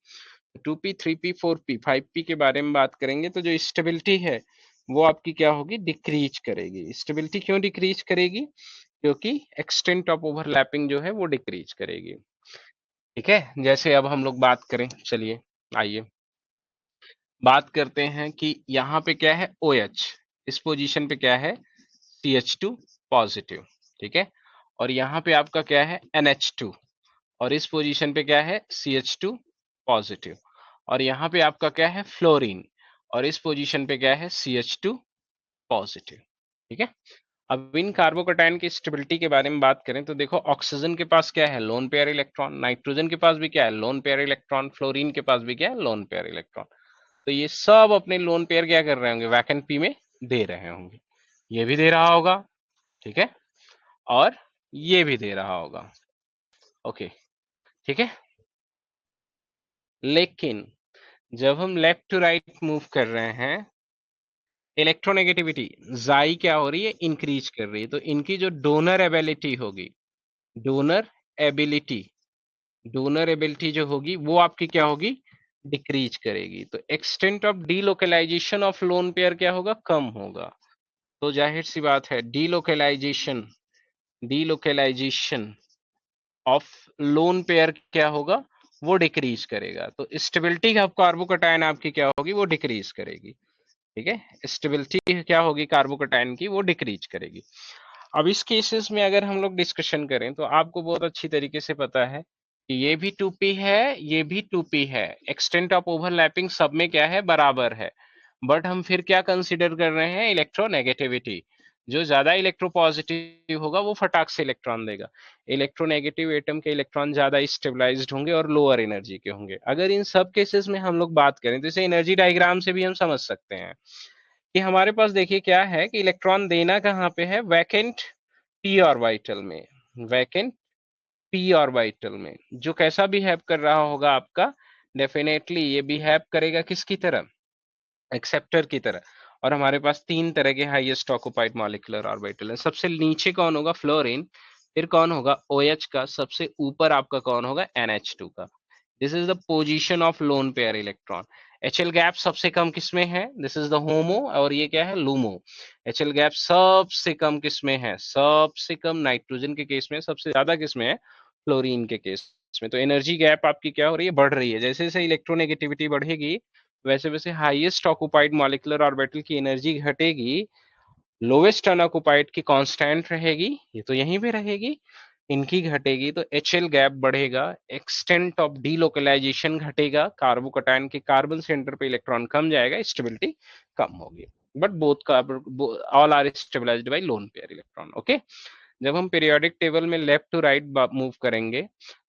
2p 3p 4p 5p के बारे में बात करेंगे तो जो स्टेबिलिटी है वो आपकी क्या होगी, डिक्रीज करेगी। स्टेबिलिटी क्यों डिक्रीज करेगी? क्योंकि एक्सटेंट ऑफ ओवरलैपिंग जो है वो डिक्रीज करेगी। ठीक है, जैसे अब हम लोग बात करें, चलिए आइए बात करते हैं कि यहाँ पे क्या है, OH, इस पोजीशन पे क्या है, CH2 पॉजिटिव, ठीक है, और यहाँ पे आपका क्या है, NH2, और इस पोजीशन पे क्या है, CH2 पॉजिटिव, और यहाँ पे आपका क्या है, फ्लोरीन, और इस पोजीशन पे क्या है, CH2 पॉजिटिव। ठीक है, अब इन कार्बोकैटायन की स्टेबिलिटी के बारे में बात करें तो देखो, ऑक्सीजन के पास क्या है, लोन पेयर इलेक्ट्रॉन, नाइट्रोजन के पास भी क्या है, लोन पेयर इलेक्ट्रॉन, फ्लोरीन के पास भी क्या है, लोन पेयर इलेक्ट्रॉन। तो ये सब अपने लोन पेयर क्या कर रहे होंगे, वैकेंट पी में दे रहे होंगे, ये भी दे रहा होगा, ठीक है, और ये भी दे रहा होगा, ओके, ठीक है। लेकिन जब हम लेफ्ट टू राइट मूव कर रहे हैं, इलेक्ट्रोनेगेटिविटी जाई क्या हो रही है, इंक्रीज कर रही है, तो इनकी जो डोनर एबिलिटी होगी, डोनर एबिलिटी डोनर एबिलिटी जो होगी वो आपकी क्या होगी, डिक्रीज करेगी। तो extent of delocalization of lone pair क्या होगा, कम होगा। तो जाहिर सी बात है, डीलोकलाइजेशन ऑफ लोन पेयर क्या होगा, वो डिक्रीज करेगा। तो स्टेबिलिटी ऑफ कार्बोकैटायन आपकी क्या होगी, वो डिक्रीज करेगी। ठीक है, स्टेबिलिटी क्या होगी कार्बोकैटायन की, वो डिक्रीज करेगी। अब इस केसेस में अगर हम लोग डिस्कशन करें तो आपको बहुत अच्छी तरीके से पता है कि ये भी 2p है, ये भी 2p है, एक्सटेंट ऑफ ओवरलैपिंग सब में क्या है, बराबर है, बट हम फिर क्या कंसीडर कर रहे हैं, इलेक्ट्रोनेगेटिविटी। जो ज्यादा इलेक्ट्रोपॉजिटिव होगा वो फटाक से इलेक्ट्रॉन देगा, इलेक्ट्रोनेगेटिव एटम के इलेक्ट्रॉन ज्यादा स्टेबलाइज्ड होंगे और लोअर एनर्जी के होंगे। अगर इन सब केसेस में हम लोग बात करें तो इसे एनर्जी डायग्राम से भी हम समझ सकते हैं कि हमारे पास देखिए क्या है कि इलेक्ट्रॉन देना कहाँ पे है, वैकेंट p ऑर्बिटल में, वैकेंट p ऑर्बिटल में, जो कैसा बिहेव कर रहा होगा आपका, डेफिनेटली ये बिहेव करेगा किसकी तरह, एक्सेप्टर की तरह। और हमारे पास तीन तरह के हाईएस्ट ऑक्युपाइड मॉलिक्यूलर ऑर्बिटल है, सबसे नीचे कौन होगा, फ्लोरीन, फिर कौन होगा, OH का, सबसे ऊपर आपका कौन होगा, NH2 का। This is the position of lone pair electron. HL gap सबसे कम किसमें है, दिस इज द होमो, और ये क्या है, लूमो। HL गैप सबसे कम किसमें है, सबसे कम नाइट्रोजन के केस में, सबसे ज्यादा किसमें है, फ्लोरीन के केस में। तो एनर्जी गैप आपकी क्या हो रही है, बढ़ रही है। जैसे जैसे इलेक्ट्रोनेगेटिविटी बढ़ेगी वैसे वैसे हाईएस्ट ऑक्युपाइड मॉलिक्यूलर ऑर्बिटल की एनर्जी घटेगी, लोवेस्ट अनऑक्युपाइड की कांस्टेंट रहेगी, ये तो यहीं पे रहेगी, इनकी घटेगी, तो HL गैप बढ़ेगा, एक्सटेंट ऑफ डीलोकलाइजेशन घटेगा, कार्बोकैटायन के कार्बन सेंटर पे इलेक्ट्रॉन कम जाएगा, स्टेबिलिटी कम होगी, but both all are stabilized by lone pair electron. Okay, जब हम पीरियोडिक टेबल में लेफ्ट टू राइट मूव करेंगे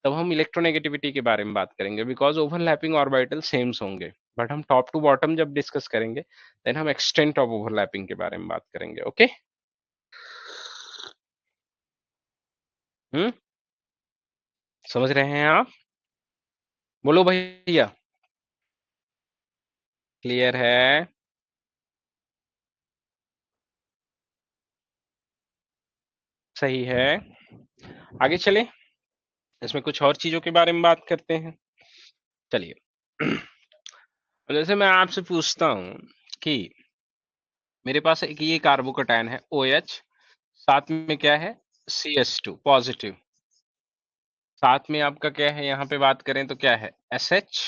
तब हम इलेक्ट्रोनेगेटिविटी के बारे में बात करेंगे, बिकॉज ओवरलैपिंग ऑर्बिटल सेम्स होंगे, बट हम टॉप टू बॉटम जब डिस्कस करेंगे देन हम एक्सटेंट ऑफ ओवरलैपिंग के बारे में बात करेंगे। ओके, हम्म, समझ रहे हैं आप? बोलो भैया, क्लियर है? सही है, आगे चले, इसमें कुछ और चीजों के बारे में बात करते हैं। चलिए जैसे मैं आपसे पूछता हूं कि मेरे पास एक ये कार्बोकैटायन है OH, साथ में क्या है, CH2 पॉजिटिव, साथ में आपका क्या है, यहाँ पे बात करें तो क्या है, SH,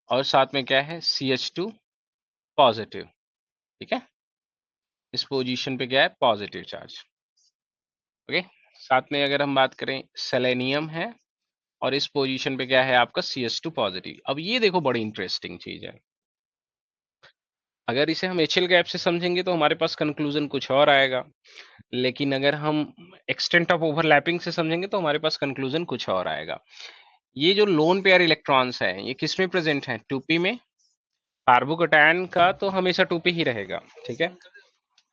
और साथ में क्या है, CH2 पॉजिटिव। ठीक है, इस पोजीशन पे क्या है, पॉजिटिव चार्ज। ओके, साथ में अगर हम बात करें सेलेनियम है, और इस पोजीशन पे क्या है आपका, CH2 पॉजिटिव। अब ये देखो बड़ी इंटरेस्टिंग चीज है, अगर इसे हम HL गैप से समझेंगे तो हमारे पास कंक्लूजन कुछ और आएगा, लेकिन अगर हम एक्सटेंट ऑफ ओवरलैपिंग से समझेंगे तो हमारे पास कंक्लूजन कुछ और आएगा। ये जो लोन पेयर इलेक्ट्रॉन्स हैं ये किस में प्रेजेंट हैं, 2p में, कार्बोकैटायन का तो हमेशा 2p ही रहेगा, ठीक है।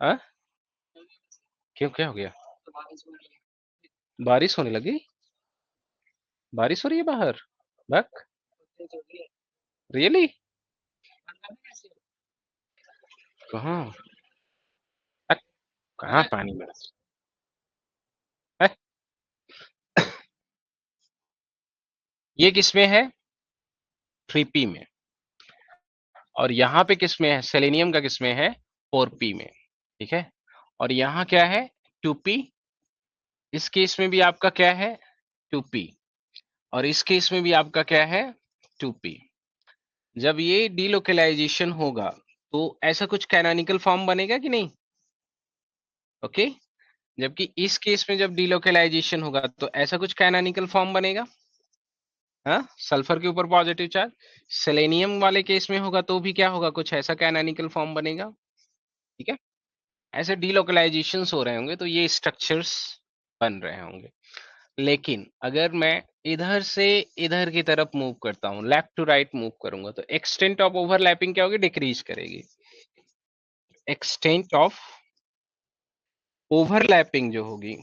हाँ, क्यों, क्या हो गया? बारिश होने लगी? बारिश हो रही है बाहर? बक, रियली? कहाँ? अ, कहाँ पानी में? है? ये किसमें है? 3p में। और यहाँ पे किसमें है? सेलेनियम का किसमें है? 4p में, ठीक है। और यहाँ क्या है? 2p। इस केस में भी आपका क्या है? 2p। और इस केस में भी आपका क्या है? 2p। जब ये डीलोकलाइजेशन होगा तो ऐसा कुछ कैनोनिकल फॉर्म बनेगा कि नहीं? ओके। जबकि इस केस में जब डीलोकलाइजेशन होगा तो ऐसा कुछ कैनोनिकल फॉर्म बनेगा। हाँ, सल्फर के ऊपर पॉजिटिव चार्ज। सेलेनियम वाले केस में होगा तो भी क्या होगा? कुछ ऐसा कैनोनिकल फॉर्म बनेगा, ठीक है। ऐसे डीलोकलाइजेशंस हो रहे होंगे तो ये स्ट्रक्चर्स बन रहे होंगे। लेकिन अगर मैं इधर से इधर की तरफ मूव करता हूं, लेफ्ट टू राइट मूव करूंगा, तो एक्सटेंट ऑफ ओवरलैपिंग क्या होगी? डिक्रीज करेगी। एक्सटेंट ऑफ ओवरलैपिंग जो होगी,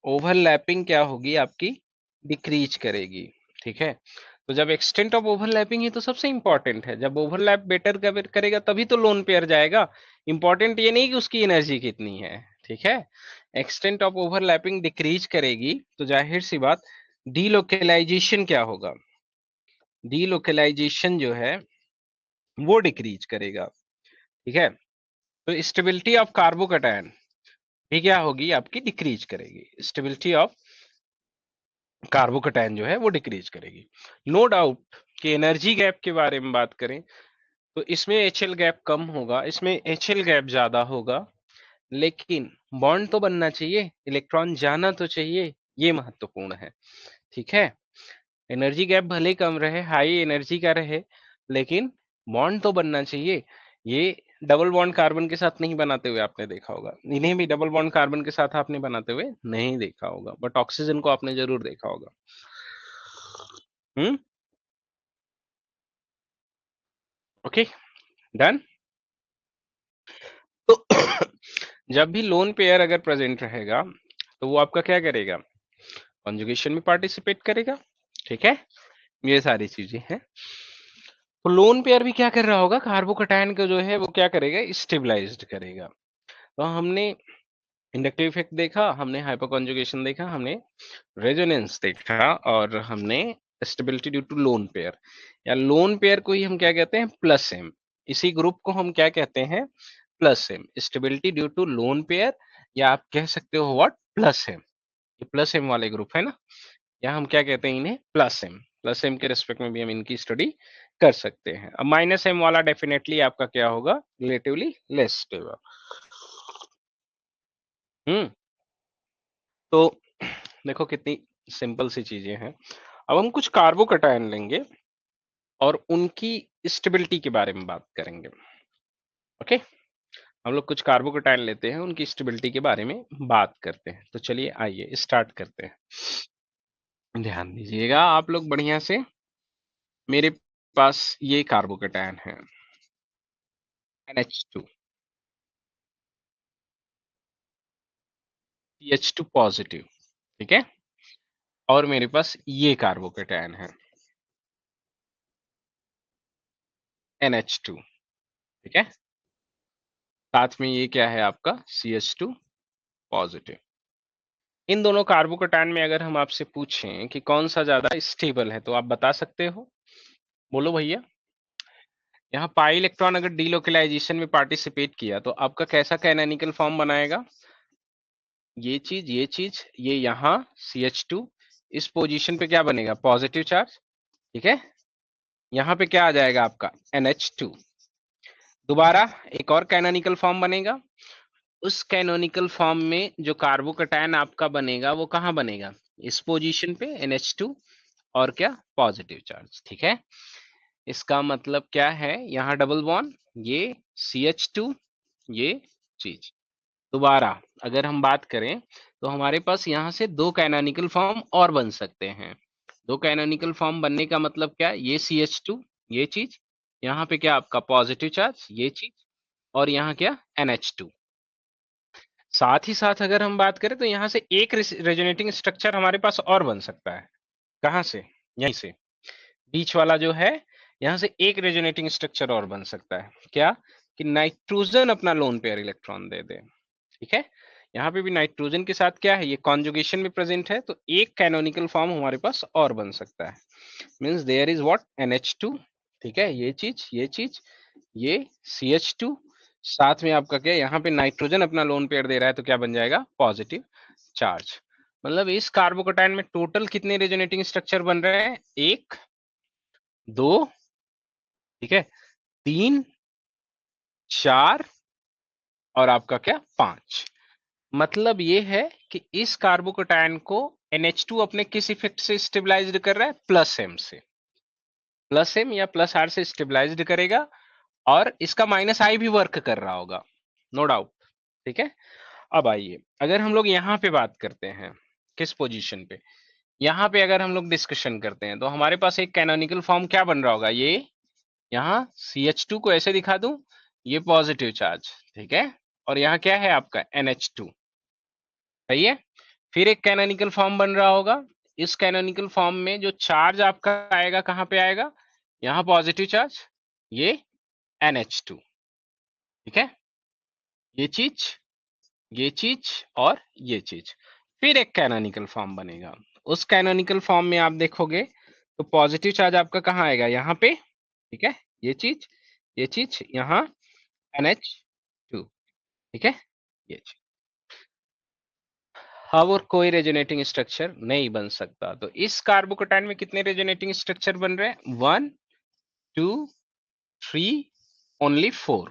ओवरलैपिंग क्या होगी आपकी? डिक्रीज करेगी, ठीक है। तो जब एक्सटेंट ऑफ ओवरलैपिंग ही तो सबसे इंपॉर्टेंट है। जब ओवरलैप बेटर करेगा तभी तो लोन पेयर जाएगा। इंपॉर्टेंट ये नहीं कि उसकी एनर्जी कितनी है, ठीक है। एक्सटेंट ऑफ ओवरलैपिंग डिक्रीज करेगी तो जाहिर सी बात डीलोकलाइजेशन क्या होगा? डीलोकलाइजेशन जो है वो डिक्रीज करेगा, ठीक है। तो स्टेबिलिटी ऑफ कार्बोकैटायन भी क्या होगी? आपकी डिक्रीज करेगी। स्टेबिलिटी ऑफ कार्बोकैटायन जो है वो डिक्रीज करेगी। नो डाउट कि एनर्जी गैप के बारे में बात करें तो इसमें एचएल गैप कम होगा, इसमें एचएल गैप ज्यादा होगा। लेकिन बॉन्ड तो बनना चाहिए, इलेक्ट्रॉन जाना तो चाहिए, ये महत्वपूर्ण है, ठीक है। एनर्जी गैप भले कम रहे, हाई एनर्जी का रहे, लेकिन बॉन्ड तो बनना चाहिए। ये डबल बॉन्ड कार्बन के साथ नहीं बनाते हुए आपने देखा होगा, इन्हें भी डबल बॉन्ड कार्बन के साथ आपने बनाते हुए नहीं देखा होगा, बट ऑक्सीजन को आपने जरूर देखा होगा। हम्म, ओके, डन। तो जब भी लोन पेयर अगर प्रेजेंट रहेगा तो वो आपका क्या करेगा? कॉन्जुगेशन में पार्टिसिपेट करेगा, ठीक है। ये सारी चीजें हैं। तो लोन पेयर भी क्या कर रहा होगा? कार्बोकैटायन को जो है वो क्या करेगा? स्टेबलाइज्ड करेगा। तो हमने इंडक्टिव इफेक्ट देखा, हमने हाइपरकॉन्जुगेशन देखा, हमने रेजोनेंस देखा, और हमने stability due to lone pair, या लोन पेयर को ही हम क्या कहते हैं? Plus M. इसी ग्रुप को हम क्या कहते हैं? Plus M. Stability due to lone pair, या आप कह सकते हो व्हाट? Plus M. ये प्लस एम वाले ग्रुप है ना, या हम क्या कहते हैं इन्हें? Plus M. प्लस एम के रेस्पेक्ट में भी हम इनकी स्टडी कर सकते हैं। अब माइनस एम वाला डेफिनेटली आपका क्या होगा? Relatively less stable. हम्म। तो देखो कितनी सिंपल सी चीजें हैं। अब हम कुछ कार्बोकैटायन लेंगे और उनकी स्टेबिलिटी के बारे में बात करेंगे, ओके। हम लोग कुछ कार्बोकैटायन लेते हैं, उनकी स्टेबिलिटी के बारे में बात करते हैं। तो चलिए आइए स्टार्ट करते हैं। ध्यान दीजिएगा आप लोग बढ़िया से। मेरे पास ये कार्बोकैटायन है NH2, CH2 पॉजिटिव, ठीक है। और मेरे पास ये कार्बोकैटायन है NH2, ठीक है। साथ में ये क्या है आपका? CH2 positive. इन दोनों कार्बोकैटायन में अगर हम आपसे पूछें कि कौन सा ज्यादा स्टेबल है तो आप बता सकते हो? बोलो भैया। यहाँ पाई इलेक्ट्रॉन अगर डीलोकलाइजेशन में पार्टिसिपेट किया तो आपका कैसा कैनोनिकल फॉर्म बनाएगा? ये चीज, ये चीज, ये यहाँ CH2, इस पोजीशन पे क्या बनेगा? पॉजिटिव चार्ज, ठीक है। यहाँ पे क्या आ जाएगा आपका? NH2। दोबारा एक और कैनोनिकल फॉर्म बनेगा। उस कैनोनिकल फॉर्म में जो कार्बोकैटायन आपका बनेगा वो कहाँ बनेगा? इस पोजीशन पे NH2 और क्या? पॉजिटिव चार्ज, ठीक है। इसका मतलब क्या है? यहाँ डबल बॉन्ड, ये CH2, ये चीज। दोबारा अगर हम बात करें तो हमारे पास यहाँ से दो कैनोनिकल फॉर्म और बन सकते हैं। दो कैनोनिकल फॉर्म बनने का मतलब क्या? ये CH2, ये चीज, यहाँ पे क्या आपका पॉजिटिव चार्ज, ये चीज, और यहाँ क्या NH2। साथ ही साथ अगर हम बात करें तो यहाँ से एक रेजोनेटिंग स्ट्रक्चर हमारे पास और बन सकता है। कहाँ से? यहीं से, बीच वाला जो है, यहाँ से एक रेजोनेटिंग स्ट्रक्चर और बन सकता है। क्या? कि नाइट्रोजन अपना लोन पेयर इलेक्ट्रॉन दे दे। ठीक है, यहाँ पे भी नाइट्रोजन के साथ क्या है, ये कॉन्जुगेशन में प्रेजेंट है, तो एक कैनोनिकल फॉर्म हमारे पास और बन सकता है। Means there is what, NH2। ठीक है, ये चीज, ये चीज, ये CH2, साथ में आपका क्या, यहाँ पे नाइट्रोजन अपना लोन पेयर दे रहा है, तो क्या बन जाएगा, पॉजिटिव चार्ज। मतलब इस कार्बोकेटाइन में टोटल कितने रेजोनेटिंग स्ट्रक्चर बन रहे हैं? एक, दो, ठीक है, तीन, चार, और आपका क्या, पांच। मतलब ये है कि इस कार्बोकेटाइन को NH2 अपने किस इफेक्ट से स्टेबलाइज्ड कर रहा है? प्लस M से, प्लस M या प्लस R से स्टेबलाइज्ड करेगा, और इसका माइनस I भी वर्क कर रहा होगा, नो डाउट। ठीक है, अब आइए, अगर हम लोग यहाँ पे बात करते हैं, किस पोजीशन पे, यहाँ पे अगर हम लोग डिस्कशन करते हैं, तो हमारे पास एक कैनोनिकल फॉर्म क्या बन रहा होगा, ये यहाँ CH2 को ऐसे दिखा दूं, ये पॉजिटिव चार्ज, ठीक है, और यहाँ क्या है आपका NH2, सही है। फिर एक कैनोनिकल फॉर्म बन रहा होगा, इस कैनोनिकल फॉर्म में जो चार्ज आपका आएगा, कहाँ पे आएगा, यहाँ पॉजिटिव चार्ज, ये NH2, ठीक है, ये चीज, ये चीज, और ये चीज। फिर एक कैनोनिकल फॉर्म बनेगा, उस कैनोनिकल फॉर्म में आप देखोगे तो पॉजिटिव चार्ज आपका कहाँ आएगा, यहाँ पे, ठीक है, ये चीज, ये चीज, यहाँ NH2, ठीक है, ये चीज। अब और कोई रेजोनेटिंग स्ट्रक्चर नहीं बन सकता, तो इस कार्बोकेटाइन में कितने रेजोनेटिंग स्ट्रक्चर बन रहे हैं, 1 2 3, ओनली 4।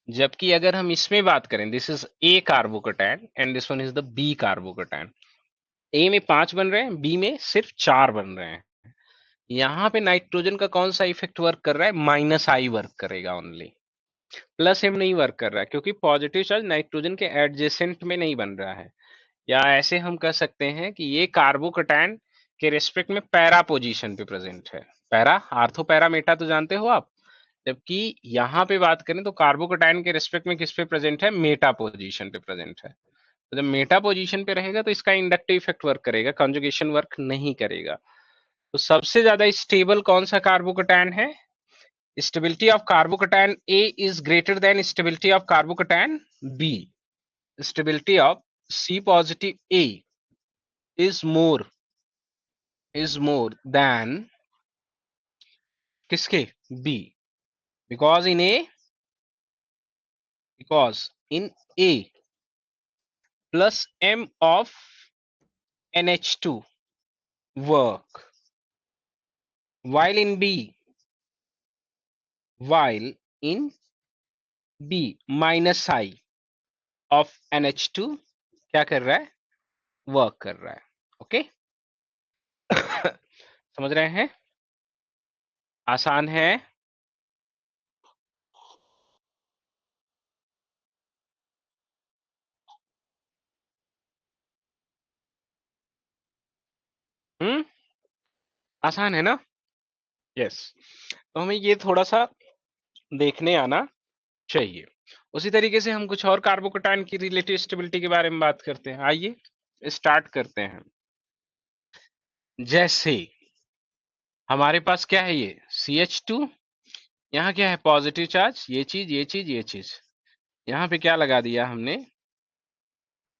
जबकि अगर हम इसमें बात करें, this is A carbocation and this one is the B carbocation, A में 5 बन रहे हैं, B में सिर्फ 4 बन रहे हैं। यहाँ पे नाइट्रोजन का कौन सा इफेक्ट वर्क कर रहा है, माइनस I वर्क करेगा ओनली, प्लस M नहीं वर्क कर रहा है, क्योंकि पॉजिटिव चार्ज नाइट्रोजन के एडजेसेंट में नहीं बन रहा है। या ऐसे हम कह सकते हैं कि ये कार्बोकेटाइन के रेस्पेक्ट में पैरा पोजीशन पे प्रेजेंट है। पैरा, आर्थो पैरा मेटा तो जानते हो आप, जबकि यहाँ पे बात करें तो कार्बोकेटाइन के रेस्पेक्ट में किस पे प्रेजेंट है, मेटा पोजीशन पे प्रेजेंट है। तो जब मेटा पोजीशन पे रहेगा तो इसका इंडक्टिव इफेक्ट वर्क करेगा, कंजुगेशन वर्क नहीं करेगा। तो सबसे ज्यादा स्टेबल कौन सा कार्बोकेटाइन है? Stability of carbocation A is greater than stability of carbocation B। Stability of C positive A is more than किसके, B, because in A plus M of NH2 work, while in B minus I of NH2 क्या कर रहा है, work कर रहा है। Okay समझ रहे हैं, आसान है। आसान है ना, यस। तो हमें ये थोड़ा सा देखने आना चाहिए। उसी तरीके से हम कुछ और कार्बोकेटाइन की रिलेटिव स्टेबिलिटी के बारे में बात करते हैं, आइए स्टार्ट करते हैं। जैसे हमारे पास क्या है, ये CH2, यहाँ क्या है, पॉजिटिव चार्ज, ये चीज, ये चीज, ये चीज, यहाँ पे क्या लगा दिया हमने,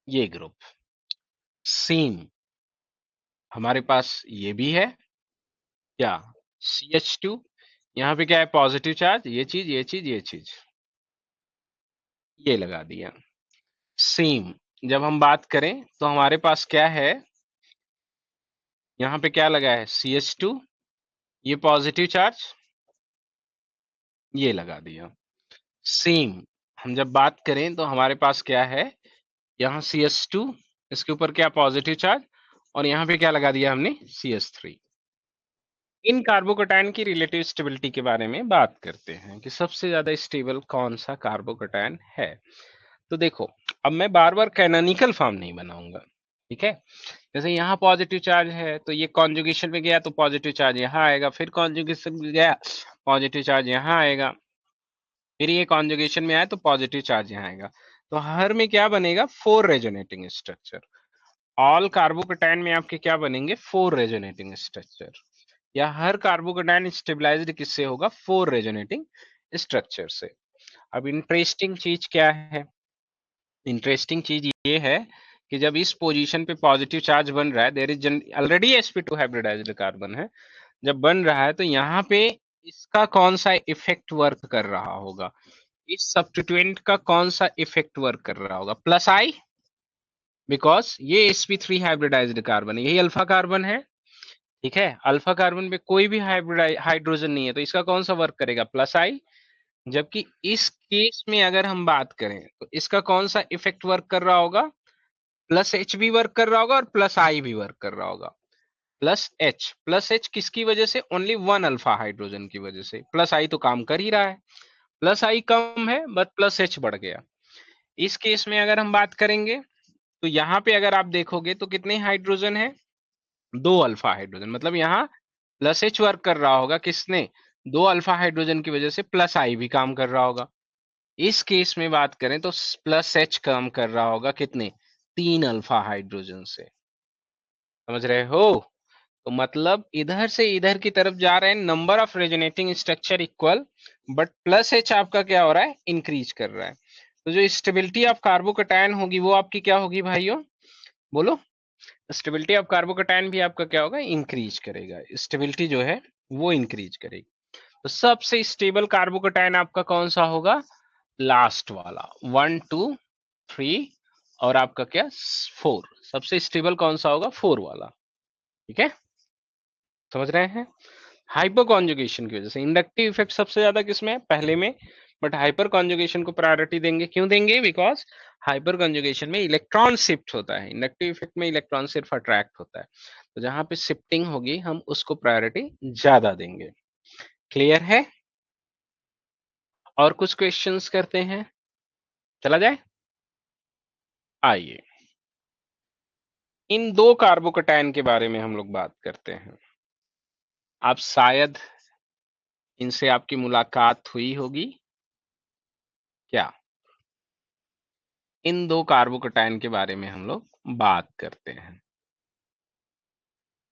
ये ग्रुप। सेम हमारे पास ये भी है, क्या, CH2, यहाँ पे क्या है, पॉजिटिव चार्ज, ये चीज, ये चीज, ये चीज, ये लगा दिया। सेम जब हम बात करें तो हमारे पास क्या है, यहाँ पे क्या लगा है, CH2, ये पॉजिटिव चार्ज, ये लगा दिया। सेम हम जब बात करें तो हमारे पास क्या है, यहाँ CH2, इसके ऊपर क्या, पॉजिटिव चार्ज, और यहाँ पे क्या लगा दिया हमने, CH3। इन कार्बोकेटाइन की रिलेटिव स्टेबिलिटी के बारे में बात करते हैं कि सबसे ज्यादा स्टेबल कौन सा कार्बोकेटाइन है। तो देखो, अब मैं बार बार कैनोनिकल फॉर्म नहीं बनाऊंगा, ठीक है। जैसे यहाँ पॉजिटिव चार्ज है तो ये कॉन्जुगेशन में गया तो पॉजिटिव चार्ज यहाँ आएगा, फिर कॉन्जुगेशन में गया पॉजिटिव चार्ज यहाँ आएगा, फिर ये कॉन्जुगेशन में आया तो पॉजिटिव चार्ज यहाँ आएगा। तो हर में क्या बनेगा, 4 रेजोनेटिंग स्ट्रक्चर। ऑल कार्बोकेटाइन में आपके क्या बनेंगे, 4 रेजोनेटिंग स्ट्रक्चर। या हर कार्बोकेटाइन स्टेबलाइज्ड किससे होगा, 4 रेजोनेटिंग स्ट्रक्चर से। अब इंटरेस्टिंग चीज क्या है, इंटरेस्टिंग चीज ये है कि जब इस पोजीशन पे पॉजिटिव चार्ज बन रहा है, there is already sp2 hybridized carbon है, जब बन रहा है तो यहाँ पे इसका कौन सा इफेक्ट वर्क कर रहा होगा, इस सब्स्टिट्यूएंट का कौन सा इफेक्ट वर्क कर रहा होगा, प्लस आई, बिकॉज ये sp3 हाइब्रिडाइज्ड कार्बन है, यही अल्फा कार्बन है। ठीक है, अल्फा कार्बन पे कोई भी हाइड्रोजन नहीं है तो इसका कौन सा वर्क करेगा, प्लस आई। जबकि इस केस में अगर हम बात करें तो इसका कौन सा इफेक्ट वर्क कर रहा होगा, प्लस एच भी वर्क कर रहा होगा और प्लस आई भी वर्क कर रहा होगा। प्लस एच किसकी वजह से, ओनली 1 अल्फा हाइड्रोजन की वजह से। प्लस आई तो काम कर ही रहा है, प्लस आई कम है बट प्लस एच बढ़ गया। इस केस में अगर हम बात करेंगे तो यहाँ पे अगर आप देखोगे तो कितने हाइड्रोजन है, 2 अल्फा हाइड्रोजन, मतलब यहाँ प्लस एच वर्क कर रहा होगा किसने, 2 अल्फा हाइड्रोजन की वजह से, प्लस आई भी काम कर रहा होगा। इस केस में बात करें तो प्लस एच काम कर रहा होगा कितने, 3 अल्फा हाइड्रोजन से। समझ रहे हो, तो मतलब इधर से इधर की तरफ जा रहे हैं, number of resonating structure equal, but plus H आपका क्या हो रहा है, इंक्रीज कर रहा है। तो जो स्टेबिलिटी ऑफ कार्बोकेटायन होगी वो आपकी क्या होगी भाइयों, बोलो। स्टेबिलिटी ऑफ कार्बोकेटायन भी आपका क्या होगा, इंक्रीज करेगा, स्टेबिलिटी जो है वो इंक्रीज करेगी। तो सबसे स्टेबल कार्बोकेटायन आपका कौन सा होगा, लास्ट वाला, 1 2 3 और आपका क्या 4, सबसे स्टेबल कौन सा होगा, 4 वाला। ठीक है, समझ रहे हैं। हाइपर कॉन्जुगेशन की वजह से इंडक्टिव इफेक्ट सबसे ज्यादा किसमें है, पहले में, बट हाइपर कॉन्जुगेशन को प्रायोरिटी देंगे, क्यों देंगे, बिकॉज हाइपर कॉन्जुगेशन में इलेक्ट्रॉन शिफ्ट होता है, इंडक्टिव इफेक्ट में इलेक्ट्रॉन सिर्फ अट्रैक्ट होता है, तो जहां पे शिफ्टिंग होगी हम उसको प्रायोरिटी ज्यादा देंगे। क्लियर है, और कुछ क्वेश्चंस करते हैं, चला जाए। आइए, इन 2 कार्बोकेटायन के बारे में हम लोग बात करते हैं। आप शायद इनसे आपकी मुलाकात हुई होगी क्या, इन 2 कार्बोकेटायन के बारे में हम लोग बात करते हैं।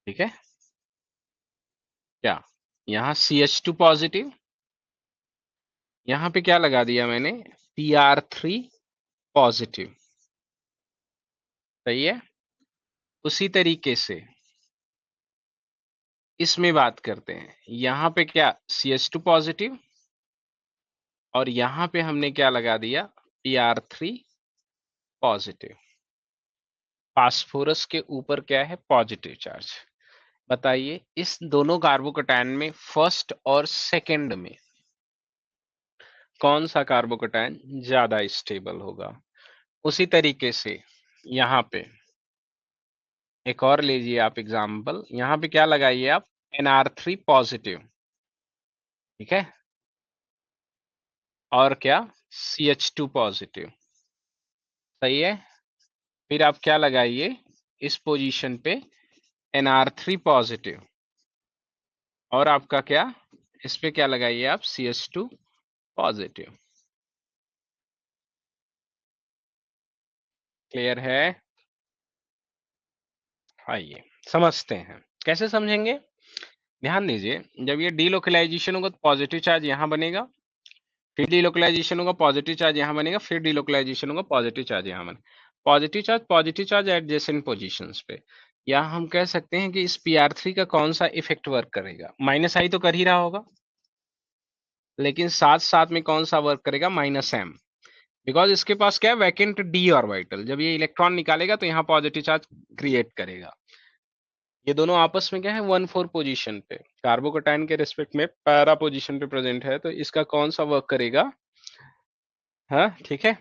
ठीक है, क्या, यहाँ CH2 पॉजिटिव, यहाँ पे क्या लगा दिया मैंने, Pr3 पॉजिटिव, सही है। उसी तरीके से इसमें बात करते हैं, यहाँ पे क्या CH2 पॉजिटिव और यहाँ पे हमने क्या लगा दिया, Pr3 पॉजिटिव। फास्फोरस के ऊपर क्या है, पॉजिटिव चार्ज। बताइए इस दोनों कार्बोकेटायन में फर्स्ट और सेकंड में कौन सा कार्बोकेटायन ज्यादा स्टेबल होगा। उसी तरीके से यहाँ पे एक और लीजिए आप एग्जाम्पल, यहाँ पे क्या लगाइए आप, Nr3 पॉजिटिव, ठीक है, और क्या CH2 पॉजिटिव, सही है। फिर आप क्या लगाइए इस पोजीशन पे, Nr3 पॉजिटिव और आपका क्या, इस पे क्या लगाइए आप, CH2 पॉजिटिव। क्लियर है, आइए समझते हैं, कैसे समझेंगे, ध्यान दीजिए। जब ये डीलोकलाइजेशन होगा तो पॉजिटिव चार्ज यहाँ बनेगा, फिर डीलोकलाइजेशन होगा पॉजिटिव चार्ज यहाँ बनेगा, फिर डीलोकलाइजेशन होगा पॉजिटिव चार्ज यहाँ बनेगा। पॉजिटिव चार्ज एडजेसेंट पोजीशंस पे, या हम कह सकते हैं कि इस Pr3 का कौन सा इफेक्ट वर्क करेगा, माइनस आई तो कर ही रहा होगा, लेकिन साथ साथ में कौन सा वर्क करेगा, माइनस एम, बिकॉज इसके पास क्या है, वैकेंट डी ऑर्बिटल, जब ये इलेक्ट्रॉन निकालेगा तो यहाँ पॉजिटिव चार्ज क्रिएट करेगा। ये दोनों आपस में क्या है, 1,4 पोजीशन पे, कार्बोकेटाइन के रिस्पेक्ट में पैरा पोजीशन पे प्रेजेंट है, तो इसका कौन सा वर्क करेगा, हाँ ठीक है,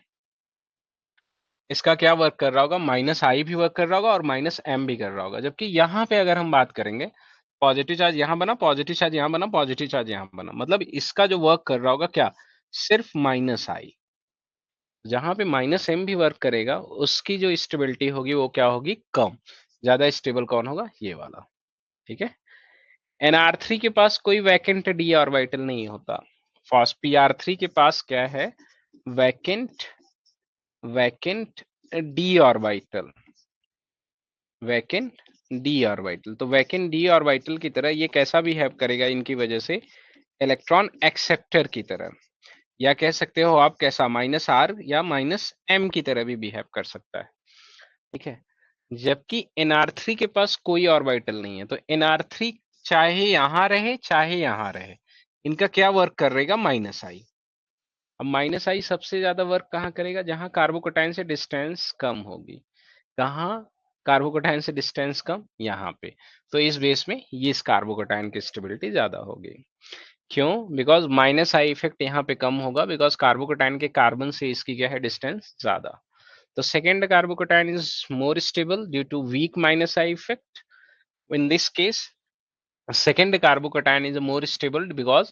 इसका क्या वर्क कर रहा होगा, माइनस आई भी वर्क कर रहा होगा और माइनस एम भी कर रहा होगा। जबकि यहाँ पे अगर हम बात करेंगे, पॉजिटिव चार्ज यहाँ बना, पॉजिटिव चार्ज यहाँ बना, पॉजिटिव चार्ज यहाँ बना, मतलब इसका जो वर्क कर रहा होगा क्या, सिर्फ माइनस आई, जहां पे -m भी वर्क करेगा उसकी जो स्टेबिलिटी होगी वो क्या होगी, कम। ज्यादा स्टेबल कौन होगा, ये वाला। ठीक है। nr3 के पास कोई वैकेंट d ऑर्बिटल नहीं होता। फॉस pr3 के पास क्या है, vacant vacant d orbital, vacant d orbital. तो वैकेंट d ऑर्बिटल की तरह ये कैसा बिहेव करेगा, इनकी वजह से इलेक्ट्रॉन एक्सेप्टर की तरह, या कह सकते हो आप कैसा, -r या -m की तरह भी बिहेव कर सकता है। ठीक है। जबकि nr3 के पास कोई ऑर्बिटल नहीं है, तो nr3 चाहे यहां रहे चाहे यहां रहे, इनका क्या वर्क करेगा, -i। अब -i सबसे ज्यादा वर्क कहाँ करेगा, जहां कार्बोकैटायन से डिस्टेंस कम होगी। कहाँ, कार्बोकैटायन से डिस्टेंस कम, यहाँ पे। तो इस बेस में ये इस कार्बोकैटायन की स्टेबिलिटी ज्यादा होगी। क्यों, बिकॉज -i इफेक्ट यहाँ पे कम होगा, बिकॉज कार्बोकैटायन के कार्बन से इसकी क्या है, डिस्टेंस ज्यादा। The second carbocation is more stable due to weak -i effect. In this case, second carbocation is more stable because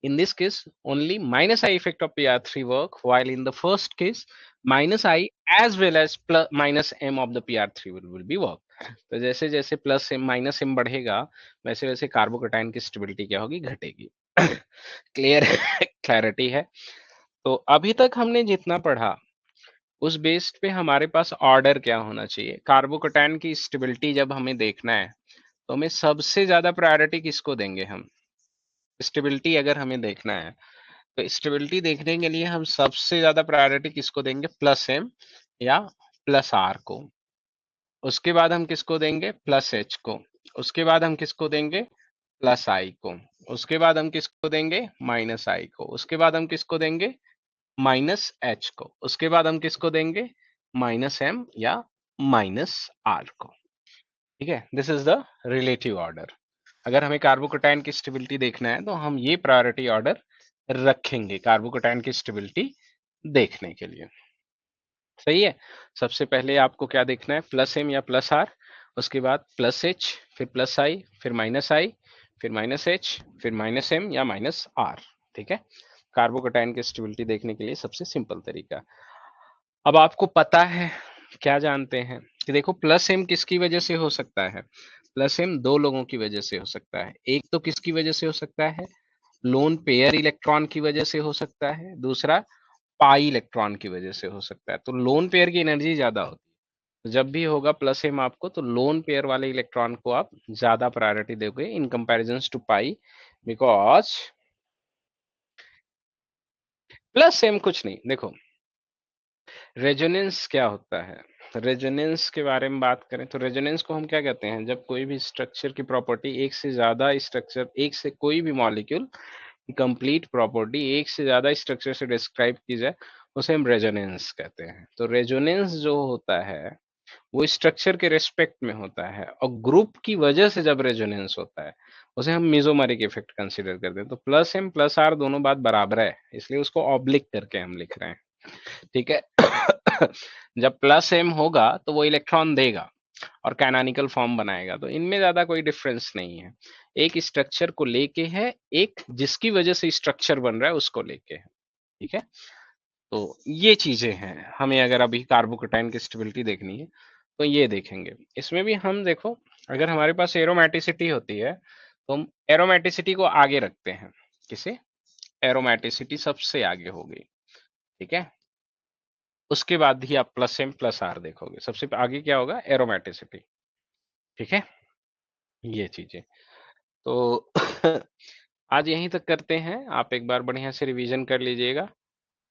in this case only -i effect of pr3 work, while in the first case -i as well as plus -m of the pr3 will be work. तो जैसे जैसे plus M minus M बढ़ेगा, वैसे वैसे carbocation की stability क्या होगी, घटेगी। क्लियर, क्लैरिटी है। तो अभी तक हमने जितना पढ़ा उस बेस्ड पे हमारे पास ऑर्डर क्या होना चाहिए। कार्बोकैटायन की स्टेबिलिटी जब हमें देखना है तो हमें सबसे ज्यादा प्रायोरिटी किसको देंगे हम, स्टेबिलिटी अगर हमें देखना है तो स्टेबिलिटी देखने के लिए हम सबसे ज्यादा प्रायोरिटी किसको देंगे, +m या +r को। उसके बाद हम किसको देंगे, +h को। उसके बाद हम किसको देंगे, +i को। उसके बाद हम किसको देंगे, -i को। उसके बाद हम किसको देंगे, -h को। उसके बाद हम किसको देंगे, -m या -r को। ठीक है, this is the relative order. अगर हमें कार्बोकैटायन की स्टेबिलिटी देखना है तो हम ये प्रायोरिटी ऑर्डर रखेंगे कार्बोकैटायन की स्टेबिलिटी देखने के लिए। सही है। सबसे पहले आपको क्या देखना है, +m या +r, उसके बाद +h, फिर +i, फिर -i, फिर -h, फिर -m या -r। ठीक है। कार्बोकैटायन की स्टेबिलिटी देखने के लिए सबसे सिंपल तरीका। अब आपको पता है, क्या जानते हैं कि देखो +m किसकी वजह से हो सकता है, +m दो लोगों की वजह से हो सकता है। एक तो किसकी वजह से हो सकता है, लोन पेयर इलेक्ट्रॉन की वजह से हो सकता है, दूसरा पाई इलेक्ट्रॉन की वजह से हो सकता है। तो लोन पेयर की एनर्जी ज्यादा होती है, तो जब भी होगा +m आपको, तो लोन पेयर वाले इलेक्ट्रॉन को आप ज्यादा प्रायोरिटी दोगे in comparison to pi, because +m कुछ नहीं। देखो रेजोनेंस क्या होता है, रेजोनेंस के बारे में बात करें तो रेजोनेंस को हम क्या कहते हैं, जब कोई भी स्ट्रक्चर की प्रॉपर्टी एक से ज्यादा स्ट्रक्चर, एक से कोई भी मॉलिक्यूल कंप्लीट प्रॉपर्टी एक से ज्यादा स्ट्रक्चर से डिस्क्राइब की जाए, उसे हम रेजोनेंस कहते हैं। तो रेजोनेंस जो होता है वो स्ट्रक्चर के रेस्पेक्ट में होता है, और ग्रुप की वजह से जब रेजोनेंस होता है उसे हम मेसोमेरिक इफेक्ट कंसीडर करते हैं। तो +m +r दोनों बात बराबर है, इसलिए उसको ऑब्लिक करके हम लिख रहे हैं। ठीक है। जब +m होगा तो वो इलेक्ट्रॉन देगा और कैनोनिकल फॉर्म बनाएगा, तो इनमें ज्यादा कोई डिफरेंस नहीं है। एक स्ट्रक्चर को लेके है, एक जिसकी वजह से स्ट्रक्चर बन रहा है उसको लेके है। ठीक है। तो ये चीजें हैं, हमें अगर अभी कार्बोकैटायन की स्टेबिलिटी देखनी है तो ये देखेंगे। इसमें भी हम देखो, अगर हमारे पास एरोमेटिसिटी होती है तो हम एरोमेटिसिटी को आगे रखते हैं। किसे, एरोमेटिसिटी सबसे आगे होगी। ठीक है। उसके बाद ही आप +m +r देखोगे, सबसे आगे क्या होगा, एरोमेटिसिटी। ठीक है। ये चीजें तो आज यहीं तक करते हैं। आप एक बार बढ़िया से रिवीजन कर लीजिएगा।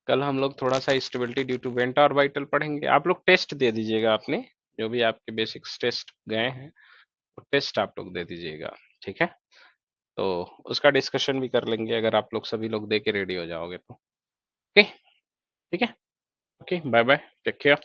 कल हम लोग थोड़ा सा stability due to vent orbital पढ़ेंगे। आप लोग टेस्ट दे दीजिएगा अपने, जो भी आपके बेसिक्स टेस्ट गए हैं वो टेस्ट आप लोग दे दीजिएगा। ठीक है। तो उसका डिस्कशन भी कर लेंगे अगर आप लोग सभी लोग दे के रेडी हो जाओगे तो। ओके। ठीक है। Okay, bye bye, take care.